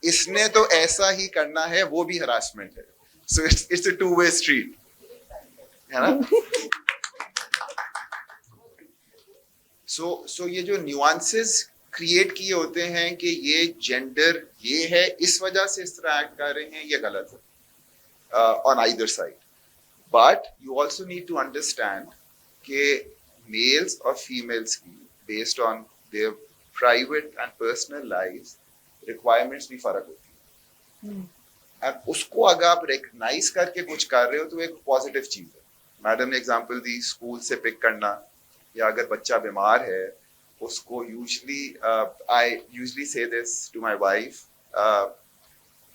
इसने तो ऐसा ही करना है, वो भी harassment है. So it's a two-way street. है ना? So ये जो nuances क्रिएट किए होते हैं कि ये जेंडर ये है इस वजह से इस तरह एक्ट कर रहे हैं, ये गलत है on either side. But you also need to understand कि मेल्स और फीमेल्स की based on their private and personal lives requirements भी फर्क होती है. एंड उसको अगर आप रिकग्नाइज करके कुछ कर रहे हो तो एक पॉजिटिव चीज है. मैडम ने एग्जांपल दी स्कूल से पिक करना, या अगर बच्चा बीमार है उसको I usually say this to my wife,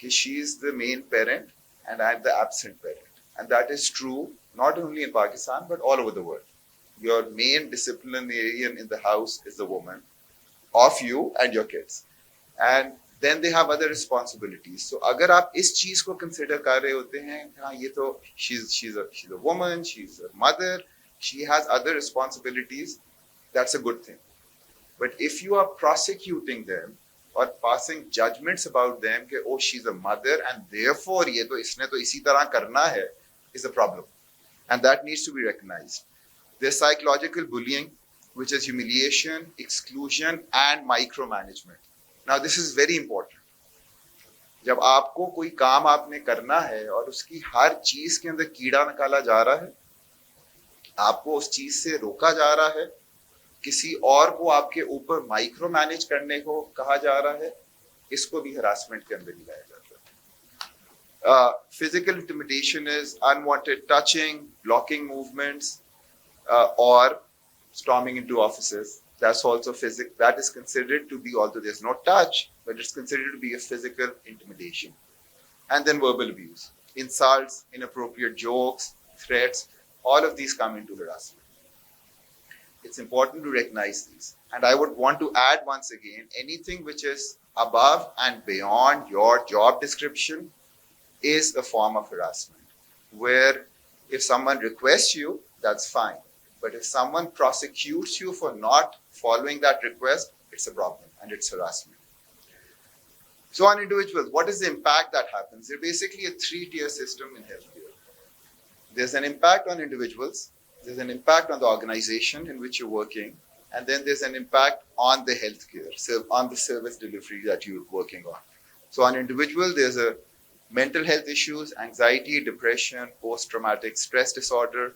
she is the main parent and I am the absent parent, and that is true not only in Pakistan but all over the world. Your main disciplinarian in the house is the woman of you and your kids, and then they have other responsibilities. So अगर आप इस चीज को consider कर रहे होते हैं, हाँ ये तो she's a woman, she's a mother, she has other responsibilities, that's a good thing. But if you are prosecuting them or passing judgments about them कि oh she's a mother and therefore ये तो इसने तो इसी तरह करना है, is a problem, and that needs to be recognized. There's psychological bullying, which is humiliation, exclusion, and micromanagement. Now this is very important. जब आपको कोई काम आपने करना है और उसकी हर चीज के अंदर कीड़ा निकाला जा रहा है, आपको उस चीज से रोका जा रहा है, किसी और को आपके ऊपर माइक्रो मैनेज करने को कहा जा रहा है, इसको भी हरासमेंट के अंदर ही लाया जाता है. Physical intimidation is unwanted touching, blocking movements, or storming into offices. That's also physical. That is considered to be, although there's no touch, but it's considered to be a physical intimidation. And then verbal abuse, insults, inappropriate jokes, threats, all of these come into harassment. It's important to recognize these. And I would want to add once again, anything which is above and beyond your job description is a form of harassment, where if someone requests you, that's fine. But if someone prosecutes you for not following that request, it's a problem and it's harassment. So on individuals, what is the impact that happens? They're basically a three-tier system in healthcare. There's an impact on individuals, there's an impact on the organization in which you're working, and then there's an impact on the healthcare, so on the service delivery that you're working on. So on individual, there's a mental health issues, anxiety, depression, post-traumatic stress disorder.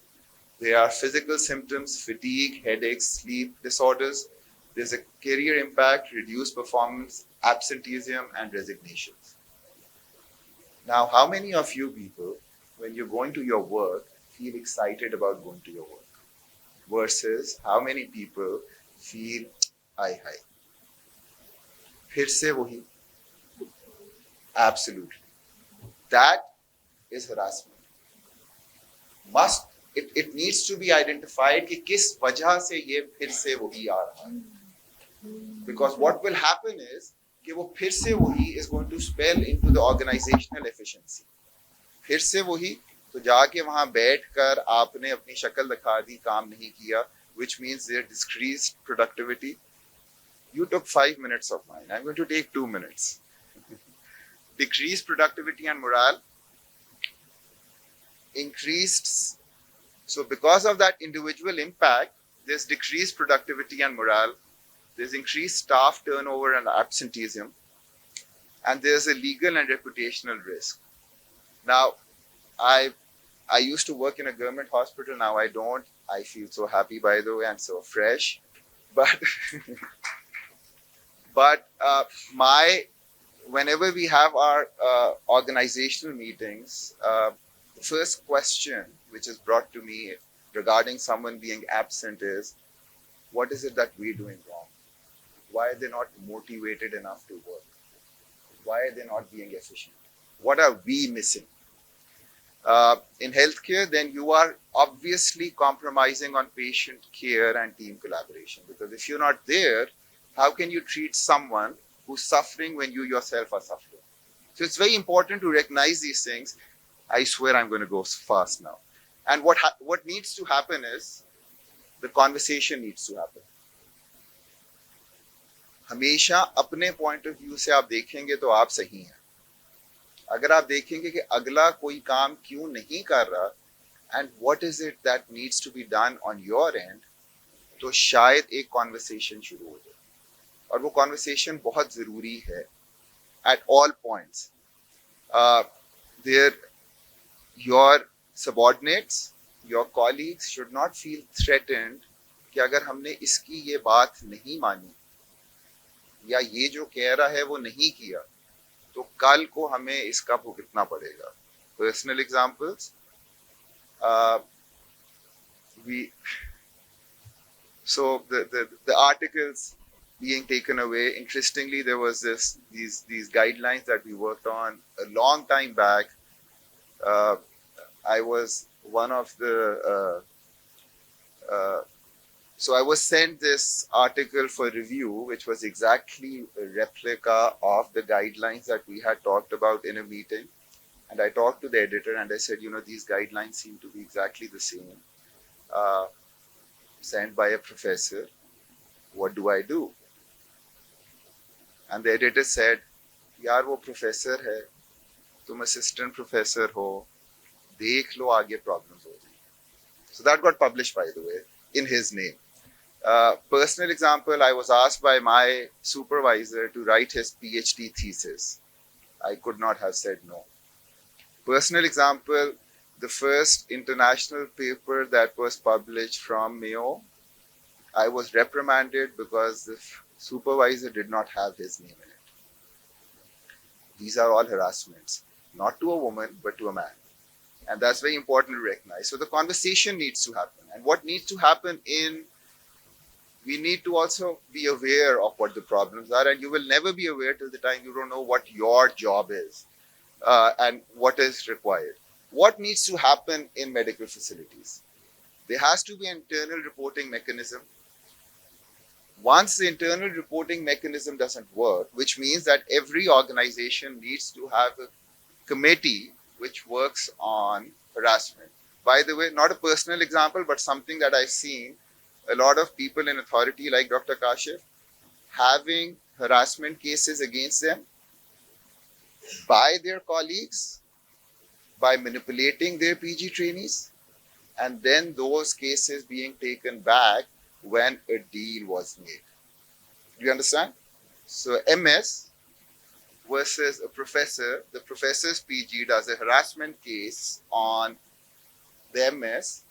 There are physical symptoms, fatigue, headaches, sleep disorders. There's a career impact, reduced performance, absenteeism, and resignations. Now, how many of you people, when you're going to your work, feel excited about going to your work? Versus how many people feel, hi, फिर से वही? Absolutely. That is harassment. It needs to be identified कि किस वजह से ये फिर से वही आ रहा है. Because what will happen is कि वो फिर से वही is going to spill into the organizational efficiency. फिर से वही तो जाके वहाँ बैठकर आपने अपनी शक्ल दिखा दी, काम नहीं किया, which means their decreased productivity. You took 5 minutes of mine. I'm going to take 2 minutes. Decreased productivity and morale. Increased. So because of that individual impact, there's decreased productivity and morale. There's increased staff turnover and absenteeism. And there's a legal and reputational risk. Now, I used to work in a government hospital. Now I don't. I feel so happy, by the way, and so fresh. But whenever we have our organizational meetings, the first question which is brought to me regarding someone being absent is, what is it that we're doing wrong? Why are they not motivated enough to work? Why are they not being efficient? What are we missing? In healthcare, then you are obviously compromising on patient care and team collaboration. Because if you're not there, how can you treat someone who's suffering when you yourself are suffering? So it's very important to recognize these things. I swear I'm going to go fast now. And what needs to happen is, the conversation needs to happen. हमेशा अपने point of view से आप देखेंगे तो आप सही हैं. अगर आप देखेंगे कि अगला कोई काम क्यों नहीं कर रहा, and what is it that needs to be done on your end, तो शायद एक कॉन्वर्सेशन शुरू हो जाए. और वो कॉन्वर्सेशन बहुत ज़रूरी है at all points. Your subordinates, your colleagues should not feel threatened कि अगर हमने इसकी ये बात नहीं मानी या ये जो कह रहा है वो नहीं किया तो कल को हमें इसका भुगतना पड़ेगा. Personal examples. So the articles being taken away. Interestingly, there was these guidelines that we worked on a long time back. I was one of the. So I was sent this article for review, which was exactly a replica of the guidelines that we had talked about in a meeting. And I talked to the editor and I said, these guidelines seem to be exactly the same. Sent by a professor. What do I do? And the editor said, यार वो professor है, तुम assistant professor हो, देख लो आगे problems हो जाएंगे. So that got published, by the way, in his name. Personal example, I was asked by my supervisor to write his PhD thesis. I could not have said no. Personal example, the first international paper that was published from Mayo, I was reprimanded because the supervisor did not have his name in it. These are all harassments, not to a woman, but to a man. And that's very important to recognize. So the conversation needs to happen. And what needs to happen we need to also be aware of what the problems are. And you will never be aware till the time you don't know what your job is and what is required. What needs to happen in medical facilities? There has to be an internal reporting mechanism. Once the internal reporting mechanism doesn't work, which means that every organization needs to have a committee which works on harassment. By the way, not a personal example, but something that I've seen a lot of people in authority like Dr. Kashif having harassment cases against them by their colleagues, by manipulating their PG trainees, and then those cases being taken back when a deal was made. Do you understand? So MS versus a professor, the professor's PG does a harassment case on the MS,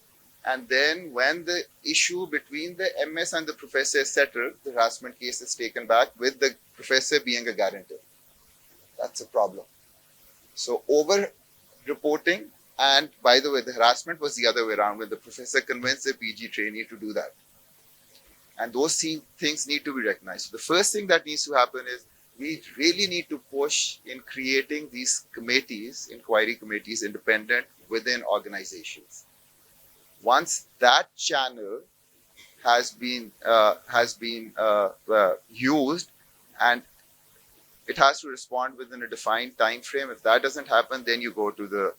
And then when the issue between the MS and the professor is settled, the harassment case is taken back with the professor being a guarantor. That's a problem. So over reporting, and by the way, the harassment was the other way around when the professor convinced the PG trainee to do that. And those things need to be recognized. So the first thing that needs to happen is we really need to push in creating these committees, inquiry committees, independent within organizations. Once that channel has been used, and it has to respond within a defined time frame. If that doesn't happen, then you go to the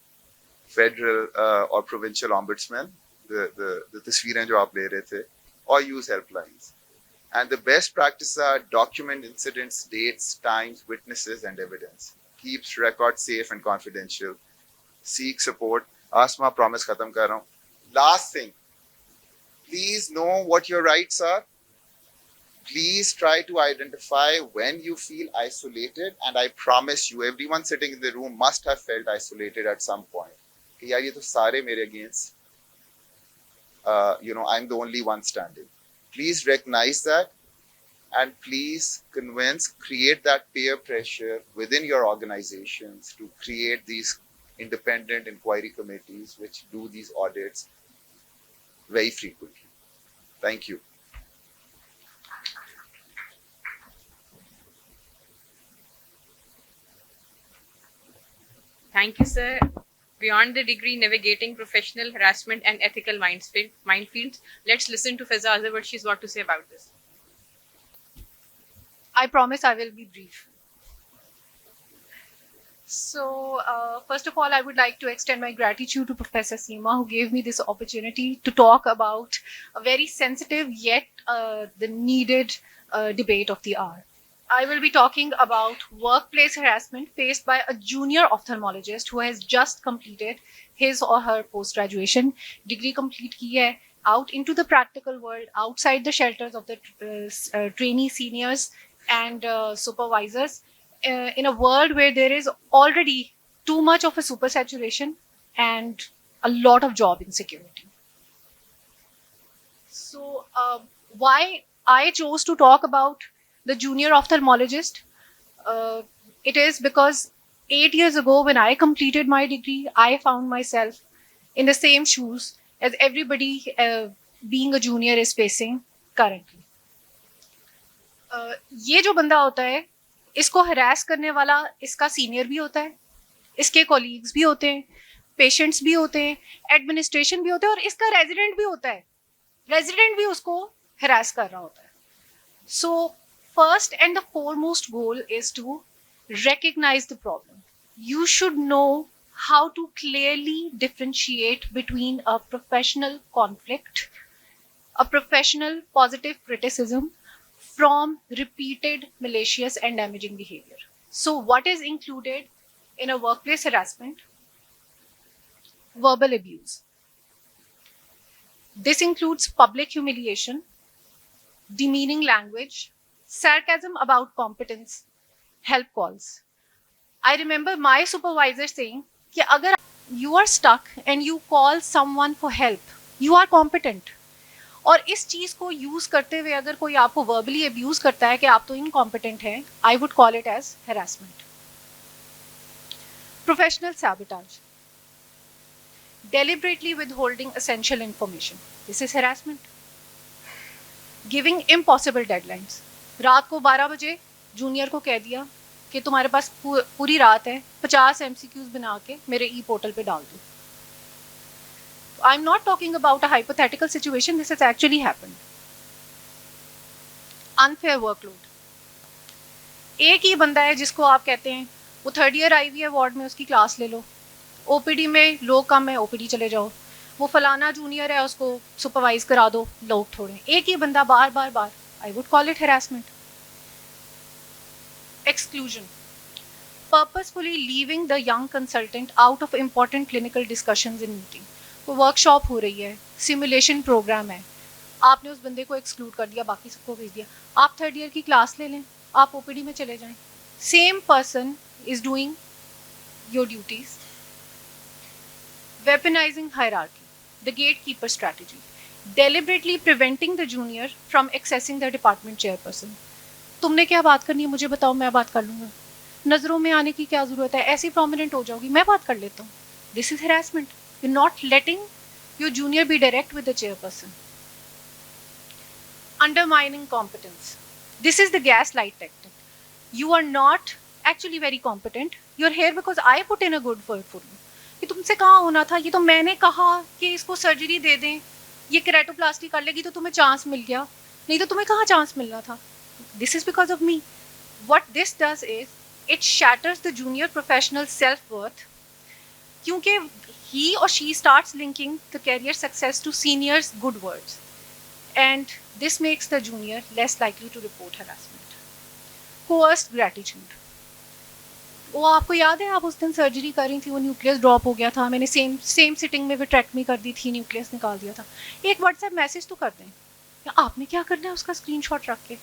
federal or provincial ombudsman, the tasveerein jo aap le rahe the, or use helplines. And the best practices are document incidents, dates, times, witnesses, and evidence. Keeps records safe and confidential. Seek support. Asma, promise khatam kar raha hu. Last thing, please know what your rights are. Please try to identify when you feel isolated, and I promise you, everyone sitting in the room must have felt isolated at some point. Ki yaar, ye to sare mere against. I'm the only one standing. Please recognize that, and please create that peer pressure within your organizations to create these independent inquiry committees which do these audits very frequently. Thank you. Thank you, sir. Beyond the degree, navigating professional harassment and ethical minefields. Let's listen to Faiza Azhar, what she's got to say about this. I promise I will be brief. So, first of all, I would like to extend my gratitude to Professor Seema, who gave me this opportunity to talk about a very sensitive yet the needed debate of the hour. I will be talking about workplace harassment faced by a junior ophthalmologist who has just completed his or her post-graduation degree, complete ki hai, out into the practical world, outside the shelters of the trainee seniors and supervisors, in a world where there is already too much of a supersaturation and a lot of job insecurity. So why I chose to talk about the junior ophthalmologist, it is because 8 years ago when I completed my degree, I found myself in the same shoes as everybody being a junior is facing currently. ये जो बंदा होता है, इसको harass करने वाला इसका senior भी होता है, इसके colleagues भी होते हैं, patients भी होते हैं, administration भी होते हैं और इसका resident भी होता है. Resident भी उसको harass कर रहा होता है. So first and the foremost goal is to recognize the problem. You should know how to clearly differentiate between a professional conflict, a professional positive criticism, from repeated malicious and damaging behavior. So what is included in a workplace harassment? Verbal abuse. This includes public humiliation, demeaning language, sarcasm about competence, help calls. I remember my supervisor saying कि अगर you are stuck and you call someone for help, you are competent. और इस चीज को use करते हुए अगर कोई आपको वर्बली अब्यूज करता है कि आप तो इनकॉम्पिटेंट हैं, I would call it as harassment. Professional sabotage. Deliberately withholding essential information. This is harassment. Giving impossible deadlines. रात को 12 बजे जूनियर को कह दिया कि तुम्हारे पास पूरी रात है, 50 MCQs बना के मेरे ई-पोर्टल पे डाल दो. I'm not talking about a hypothetical situation. This has actually happened. Unfair workload. एक ही बंदा है जिसको आप कहते हैं वो 3rd year आई हुई है वार्ड में, उसकी क्लास ले लो. OPD में लोग कम है, OPD चले जाओ. वो फलाना जूनियर है, उसको सुपरवाइज करा दो, लोग थोड़े. एक ही बंदा बार बार बार. I would call it harassment. Exclusion. Purposefully leaving the young consultant out of important clinical discussions in meeting. वो वर्कशॉप हो रही है, सिमुलेशन प्रोग्राम है, आपने उस बंदे को एक्सक्लूड कर दिया, बाकी सबको भेज दिया. आप 3rd year की क्लास ले लें, आप OPD में चले जाएं. Same person is doing your duties. Weaponising hierarchy. the gatekeeper strategy, deliberately preventing the junior from accessing the department chairperson. تم نے کیا بات کرنی ہے مجھے بتاؤ, میں بات کر لوں گا. نظروں میں آنے کی کیا ضرورت ہے, ایسی پرومیننٹ ہو جاؤ گی, میں بات کر لیتا ہوں. This is harassment. You not letting your junior be direct with the chairperson. Undermining competence. This is the gaslight tactic. You are not actually very competent. You're here because I put in a good word for you. یہ تم سے کہاں ہونا تھا, یہ تو میں نے کہا کہ اس کو سرجری دے دیں, یہ کیریٹوپلاسٹی کر لے گی تو تمہیں چانس مل گیا, نہیں تو تمہیں کہاں چانس ملنا تھا. This is because of me. What this does is it shatters the junior professional self-worth, کیونکہ he or she starts linking the career success to seniors' good words. And this makes the junior less likely to report harassment. Coerced gratitude. وہ آپ کو یاد ہے آپ اس دن surgery کر رہی تھی, وہ نیوکلیس ڈراپ ہو گیا تھا, میں نے سیم سٹنگ میں وٹریکٹمی کر دی تھی, نیوکلیس نکال دیا تھا. ایک واٹس ایپ میسج تو کر دیں, آپ نے کیا کرنا ہے اس کا اسکرین شاٹ رکھ کے.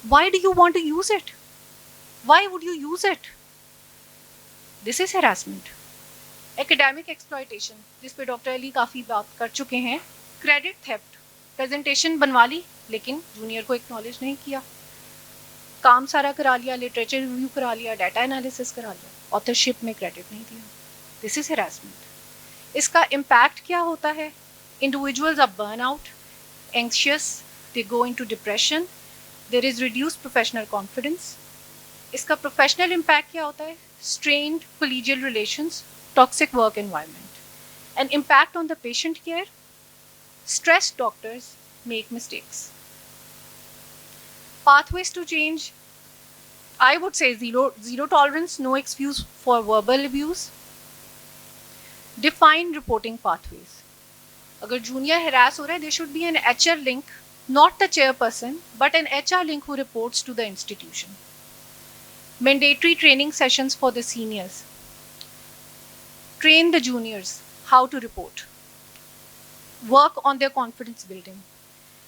Why do you want to use it, why would you use it. This is harassment. Academic exploitation, جس پہ ڈاکٹر علی کافی بات کر چکے ہیں. Credit theft. پریزنٹیشن بنوا لی لیکن جونیئر کو اکنالج نہیں کیا, کام سارا کرا لیا, لٹریچر ریویو کرا لیا, ڈیٹا انالیسس کرا لیا, آتھرشپ میں کریڈٹ نہیں دیا. دس از ہراسمنٹ. اس کا امپیکٹ کیا ہوتا ہے؟ Individuals are burn out, anxious, they go into depression, there is reduce professional confidence. اس کا پروفیشنل امپیکٹ کیا ہوتا ہے؟ Strained collegial relations, toxic work environment. And impact on the patient care, stressed doctors make mistakes. Pathways to change, I would say zero tolerance, no excuse for verbal abuse. Define reporting pathways. Agar junior harass ho raha hai, there should be an HR link, not the chairperson, but an HR link who reports to the institution. Mandatory training sessions for the seniors. Train the juniors how to report. Work on their confidence building.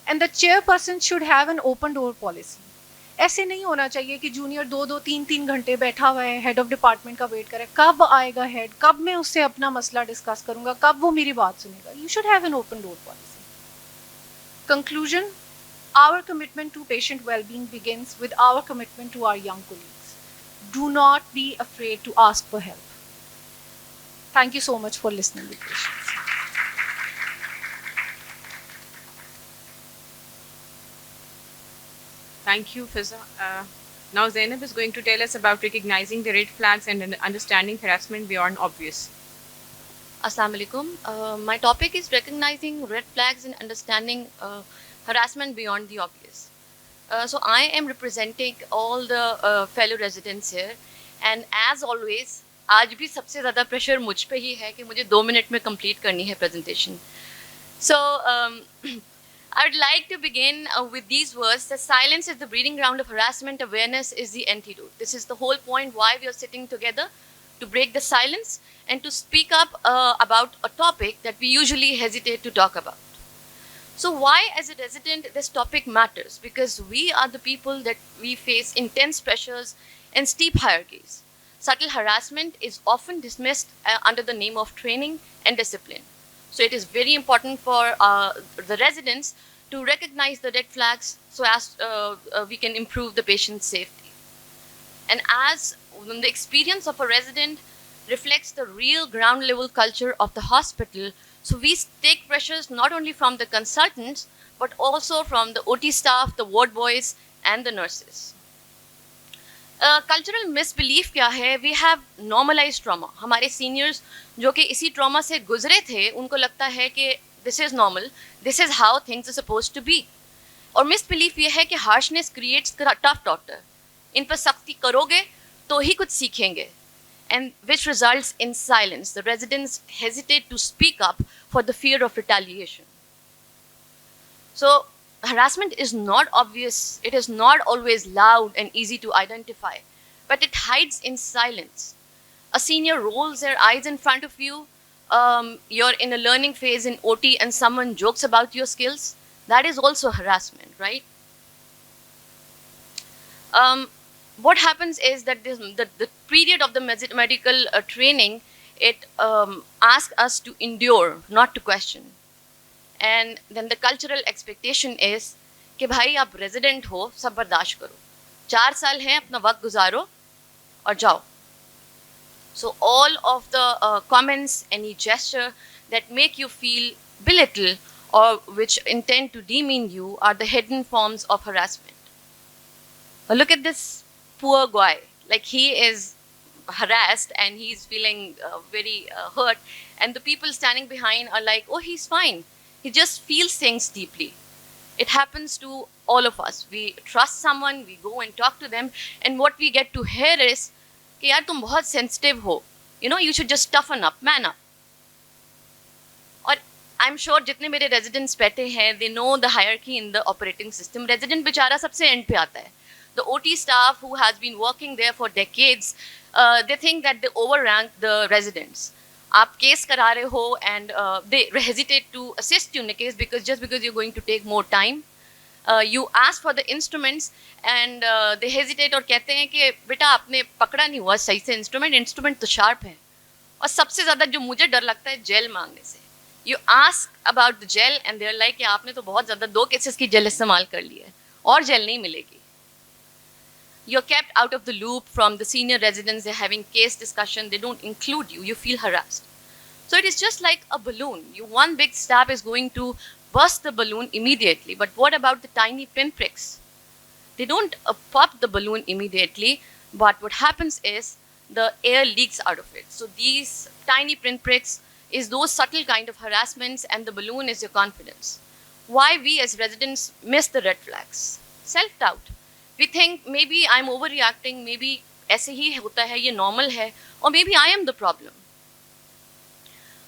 And the chairperson should have an open door policy. ایسے نہیں ہونا چاہیے کہ junior 2-3 گھنٹے بیٹھا ہوا ہے, head of department کا ویٹ کرے, کب آئے گا ہیڈ, کب میں اس سے اپنا مسئلہ ڈسکس کروں گا, کب وہ میری بات سنے گا. You should have an open door policy. Conclusion, our commitment to patient well-being begins with our commitment to our young colleagues. Do not be afraid to ask for help. Thank you so much for listening with patience. Thank you, Fiza. Now Zainab is going to tell us about recognizing the red flags and understanding harassment beyond obvious. Assalamu alaikum. My topic is recognizing red flags and understanding harassment beyond the obvious. So I am representing all the fellow residents here, and as always, آج بھی سب سے زیادہ pressure مجھ پہ ہی ہے کہ مجھے 2 minute میں کمپلیٹ کرنی ہے presentation. So I would like to begin with these words that silence is the breeding ground of harassment, awareness is the antidote. This is the whole point why we are sitting together, to break the silence and to speak up about a topic that we usually hesitate to talk about. So why as a resident this topic matters? Because we are the people that we face intense pressures and steep hierarchies. Subtle harassment is often dismissed under the name of training and discipline. So it is very important for the residents to recognize the red flags so as we can improve the patient's safety. And as the experience of a resident reflects the real ground level culture of the hospital, so we take pressures not only from the consultants but also from the OT staff, the ward boys and the nurses. Cultural misbelief کیا ہے؟ We have normalise trauma. ہمارے seniors جو کہ اسی trauma سے گزرے تھے ان کو لگتا ہے کہ this is normal, this is how things are suppose to be. اور مس بلیف یہ ہے کہ ہارشنیس کریٹس ٹف ڈاکٹر. ان پر سختی کرو گے تو ہی کچھ سیکھیں گے, and which results in silence. The residents hesitate to speak up for the fear of retaliation. So harassment is not obvious, it is not always loud and easy to identify, but it hides in silence. A senior rolls their eyes in front of you, you're in a learning phase in OT and someone jokes about your skills. That is also harassment, right? What happens is that the period of the medical training, it asks us to endure, not to question. And then the cultural expectation is کہ بھائی آپ resident ہو, سب برداشت کرو, 4 سال ہیں, اپنا وقت گزارو اور جاؤ. So all of the comments, any gesture that make you feel belittled or which intend to demean you are the hidden forms of harassment. Look at this poor guy, like he is harassed and he's feeling very hurt, and the people standing behind are like, oh, he's fine, he just feels things deeply. It happens to all of us. We trust someone, we go and talk to them, and what we get to hear is کہ یار تم بہت sensitive ہو, you know you should just toughen up, man up. اور I am sure جتنے میرے residents بیٹھے ہیں, they know the hierarchy in the operating system. Resident بیچارہ سب سے اینڈ پہ آتا ہے. The O T staff who has been working there for decades, they think that they over rank the residents. آپ کیس کرا رہے ہو and they hesitate to assist you in case because just because you going to take more time. You ask for the instruments and they hesitate اور کہتے ہیں کہ بیٹا آپ نے پکڑا نہیں ہوا صحیح سے انسٹرومنٹ تو شارپ ہے. اور سب سے زیادہ جو مجھے ڈر لگتا ہے جیل مانگنے سے. You ask about the jail and they're like کہ آپ نے تو بہت زیادہ 2 کیسز کی جیل استعمال کر لی ہے اور جیل نہیں ملے گی. You're kept out of the loop from the senior residents. They're having case discussion. They don't include you. You feel harassed. So it is just like a balloon. One big stab is going to burst the balloon immediately. But what about the tiny pinpricks? They don't pop the balloon immediately, but what happens is the air leaks out of it. So these tiny pinpricks is those subtle kind of harassments, and the balloon is your confidence. Why we as residents miss the red flags? Self-doubt. We think maybe I'm overreacting, maybe aise hi hota hai, ye normal hai, or maybe I am the problem.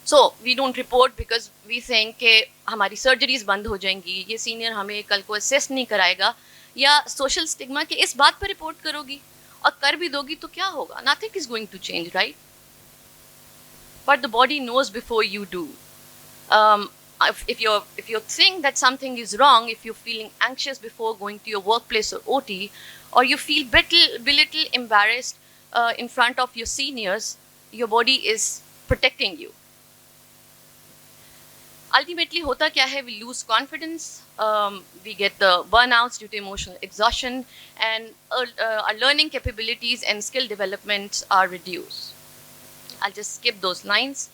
So we don't report because we think کہ ہماری surgeries بند ہو جائیں گی, یہ senior ہمیں کل کو assess نہیں کرائے گا, یا سوشل اسٹگما کہ اس بات پر رپورٹ کرو گی اور کر بھی دو گی تو کیا ہوگا. Nothing is going to change, right. But the body knows before you do. If you think that something is wrong, if you're feeling anxious before going to your workplace or OT, or you feel belittle, embarrassed in front of your seniors, your body is protecting you. Ultimately ہوتا کیا ہے, we lose confidence, we get the burnouts due to emotional exhaustion, and our learning capabilities and skill developments are reduced. I'll just skip those lines.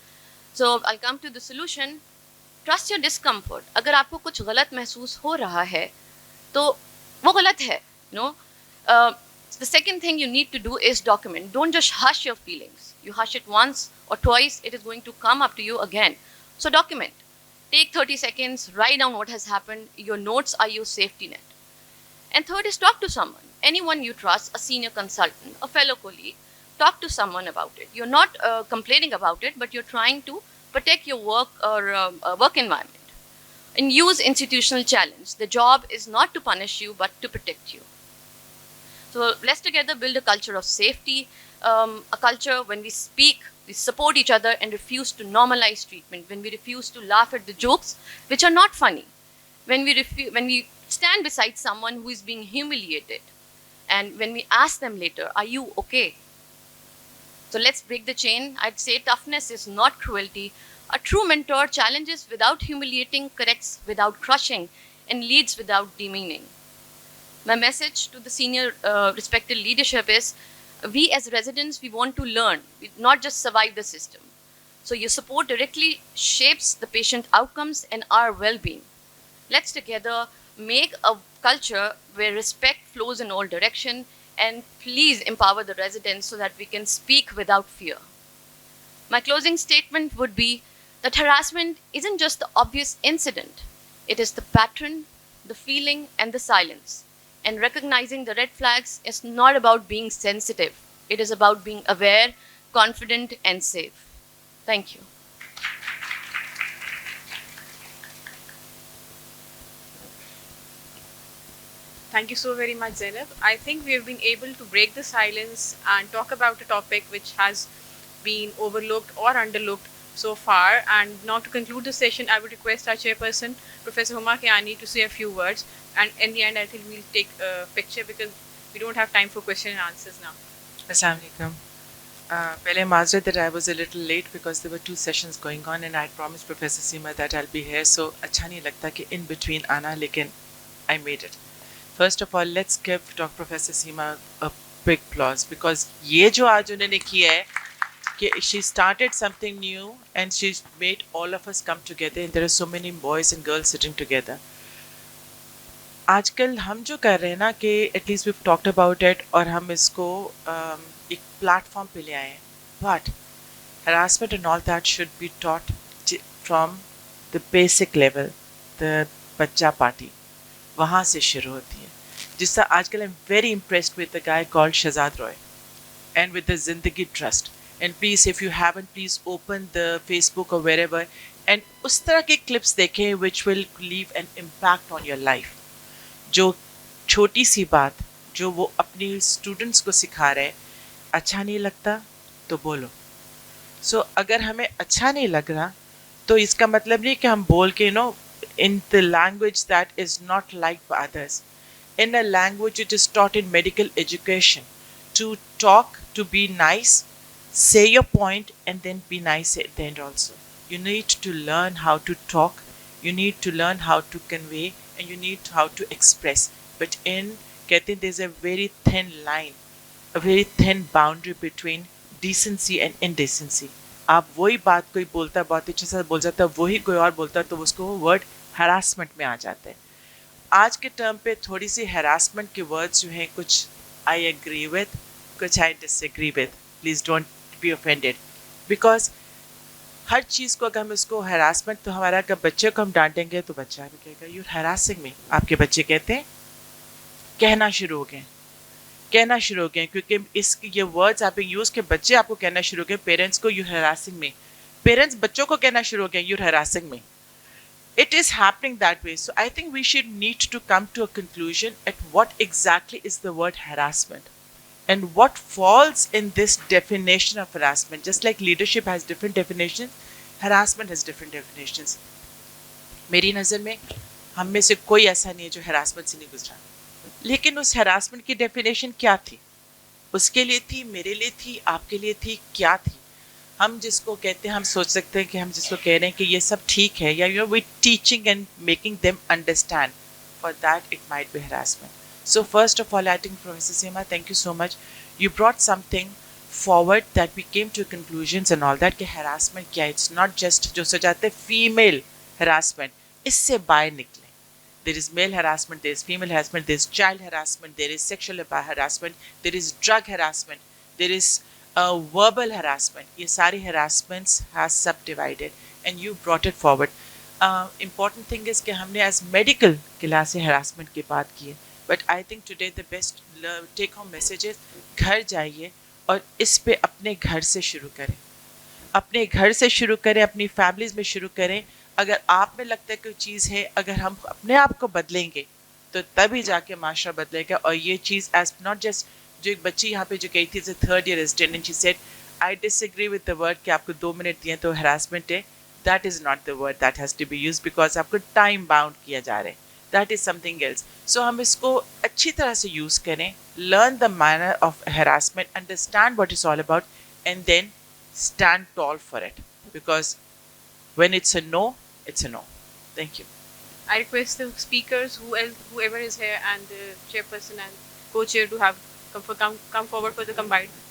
So I'll come to the solution. Trust your discomfort. اگر آپ کو کچھ غلط محسوس ہو رہا ہے تو وہ غلط ہے, you know. The second thing you need to do is document. Don't just hush your feelings. You hush it once or twice, it is going to come up to you again. So document. Take 30 seconds, write down what has happened. Your notes are your safety net. And third is talk to someone. Anyone you trust, a senior consultant, a fellow colleague. Talk to someone about it. You're not complaining about it, but you're trying to protect your work or work environment. And use institutional challenge. The job is not to punish you, but to protect you. So let's together build a culture of safety, a culture when we speak, we support each other and refuse to normalize treatment, when we refuse to laugh at the jokes which are not funny, when we stand beside someone who is being humiliated, and when we ask them later, are you okay? So let's break the chain. I'd say toughness is not cruelty. A true mentor challenges without humiliating, corrects without crushing, and leads without demeaning. My message to the senior respected leadership is, we as residents, we want to learn, not just survive the system. So your support directly shapes the patient outcomes and our well-being. Let's together make a culture where respect flows in all direction, and please empower the residents so that we can speak without fear. My closing statement would be that harassment isn't just the obvious incident. It is the pattern, the feeling, and the silence. And recognizing the red flags is not about being sensitive. It is about being aware, confident, and safe. Thank you. Thank you so very much, Zainab. I think we have been able to break the silence and talk about a topic which has been overlooked or underlooked so far. And now to conclude the session, I would request our chairperson, Professor Huma Kiani, to say a few words. And in the end, I think we'll take a picture because we don't have time for question and answers now. Assalamu alaikum. Pehle Mazra that I was a little late because there were 2 sessions going on and I had promised Professor Seema that I'll be here, so अच्छा नहीं लगता कि in between आना, लेकिन I made it. First of all, let's give Dr. Professor Seema a big applause because ये जो आज उन्होंने किया है कि she started something new and she's made all of us come together and there are so many boys and girls sitting together. आजकल हम जो कर रहे हैं ना कि at least we talked about it और हम इसको एक प्लेटफॉर्म पे ले आए हैं, but harassment and all that should be taught from the basic level, the बच्चा पार्टी वहाँ से शुरू होती है. जिस तरह आजकल I'm very impressed with the guy called Shahzad Roy and with the Zindagi Trust. And please, if you haven't, please open the Facebook or wherever and उस तरह के clips देखें which will leave an impact on your life. जो छोटी सी बात जो वो अपनी स्टूडेंट्स को सिखा रहे, अच्छा नहीं लगता तो बोलो. सो अगर हमें अच्छा नहीं लग रहा तो इसका मतलब नहीं कि हम बोल के in the language that is not liked by others. In a language it is taught in medical education to talk, to be nice, say your point and then be nice at the end also. You need to learn how to talk, you need to learn how to convey and you need how to express. But in कहते हैं there's a very thin line, a very thin boundary between decency and indecency. आप वही बात कोई बोलता बहुत अच्छे से बोल जाता, वही कोई और बोलता तो उसको वो वर्ड harassment में आ जाता है. आज के टर्म पे थोड़ी सी harassment के वर्ड्स जो हैं कुछ I agree with, कुछ I disagree with. Please don't be offended. Because हर चीज़ को अगर हम इसको harassment तो हमारा अगर बच्चे को हम डांटेंगे तो बच्चा भी कहेगा you're harassing me. आपके बच्चे कहते हैं कहना शुरू हो गए क्योंकि इसके ये वर्ड्स आप यूज़ के बच्चे आपको कहना शुरू हो गए, पेरेंट्स को you're harassing me. पेरेंट्स बच्चों को कहना शुरू हो गए you're harassing me. It is happening that way. So I think we should need to come to a conclusion at what exactly is the word harassment and what falls in this definition of harassment. Just like leadership has different definitions, harassment has different definitions. मेरी नज़र में हम में से कोई ऐसा नहीं है जो harassment से नहीं गुजरा, लेकिन उस harassment की definition क्या थी, उसके लिए थी, मेरे लिए थी, आपके लिए थी, क्या थी. हम जिसको कहते हैं हम सोच सकते हैं कि हम जिसको कह रहे हैं कि ये सब ठीक है या we teaching and making them understand, for that it might be harassment. So first of all, I think Professor Seema, thank you so much. You brought something forward that we came to conclusions and all that कि harassment क्या है. It's not just जो सोचाते हैं female harassment, इससे बाहर निकले. There is male harassment, there is female harassment, there is child harassment, there is sexual harassment, there is drug harassment, there is verbal harassment. ये सारी harassments has subdivided and you brought it forward. Important thing is कि हमने as medical class से harassment की बात की है, but I think today the best take home message is घर जाइए और इस पे अपने घर से शुरू करें, अपने घर से शुरू करें, अपनी फैमिलीज में शुरू करें. अगर आप में लगता है कोई चीज़ है, अगर हम अपने आप को बदलेंगे तो तभी जाके माशरा बदलेगा. और ये चीज़ एज नॉट जस्ट जो एक बच्ची यहाँ पे जो कही थी third year resident and she said I disagree with the word कि आपको 2 मिनट दिए तो हरासमेंट है. That is not the word that has to be use because आपको टाइम बाउंड किया जा रहा है. That is something else. So हम इसको अच्छी तरह से यूज़ करें, learn the manner of harassment, understand what is all about and then stand tall for it, because when it's a no, it's a no. Thank you. I request the speakers, whoever is here, and the chairperson and co-chair to have come forward for the combined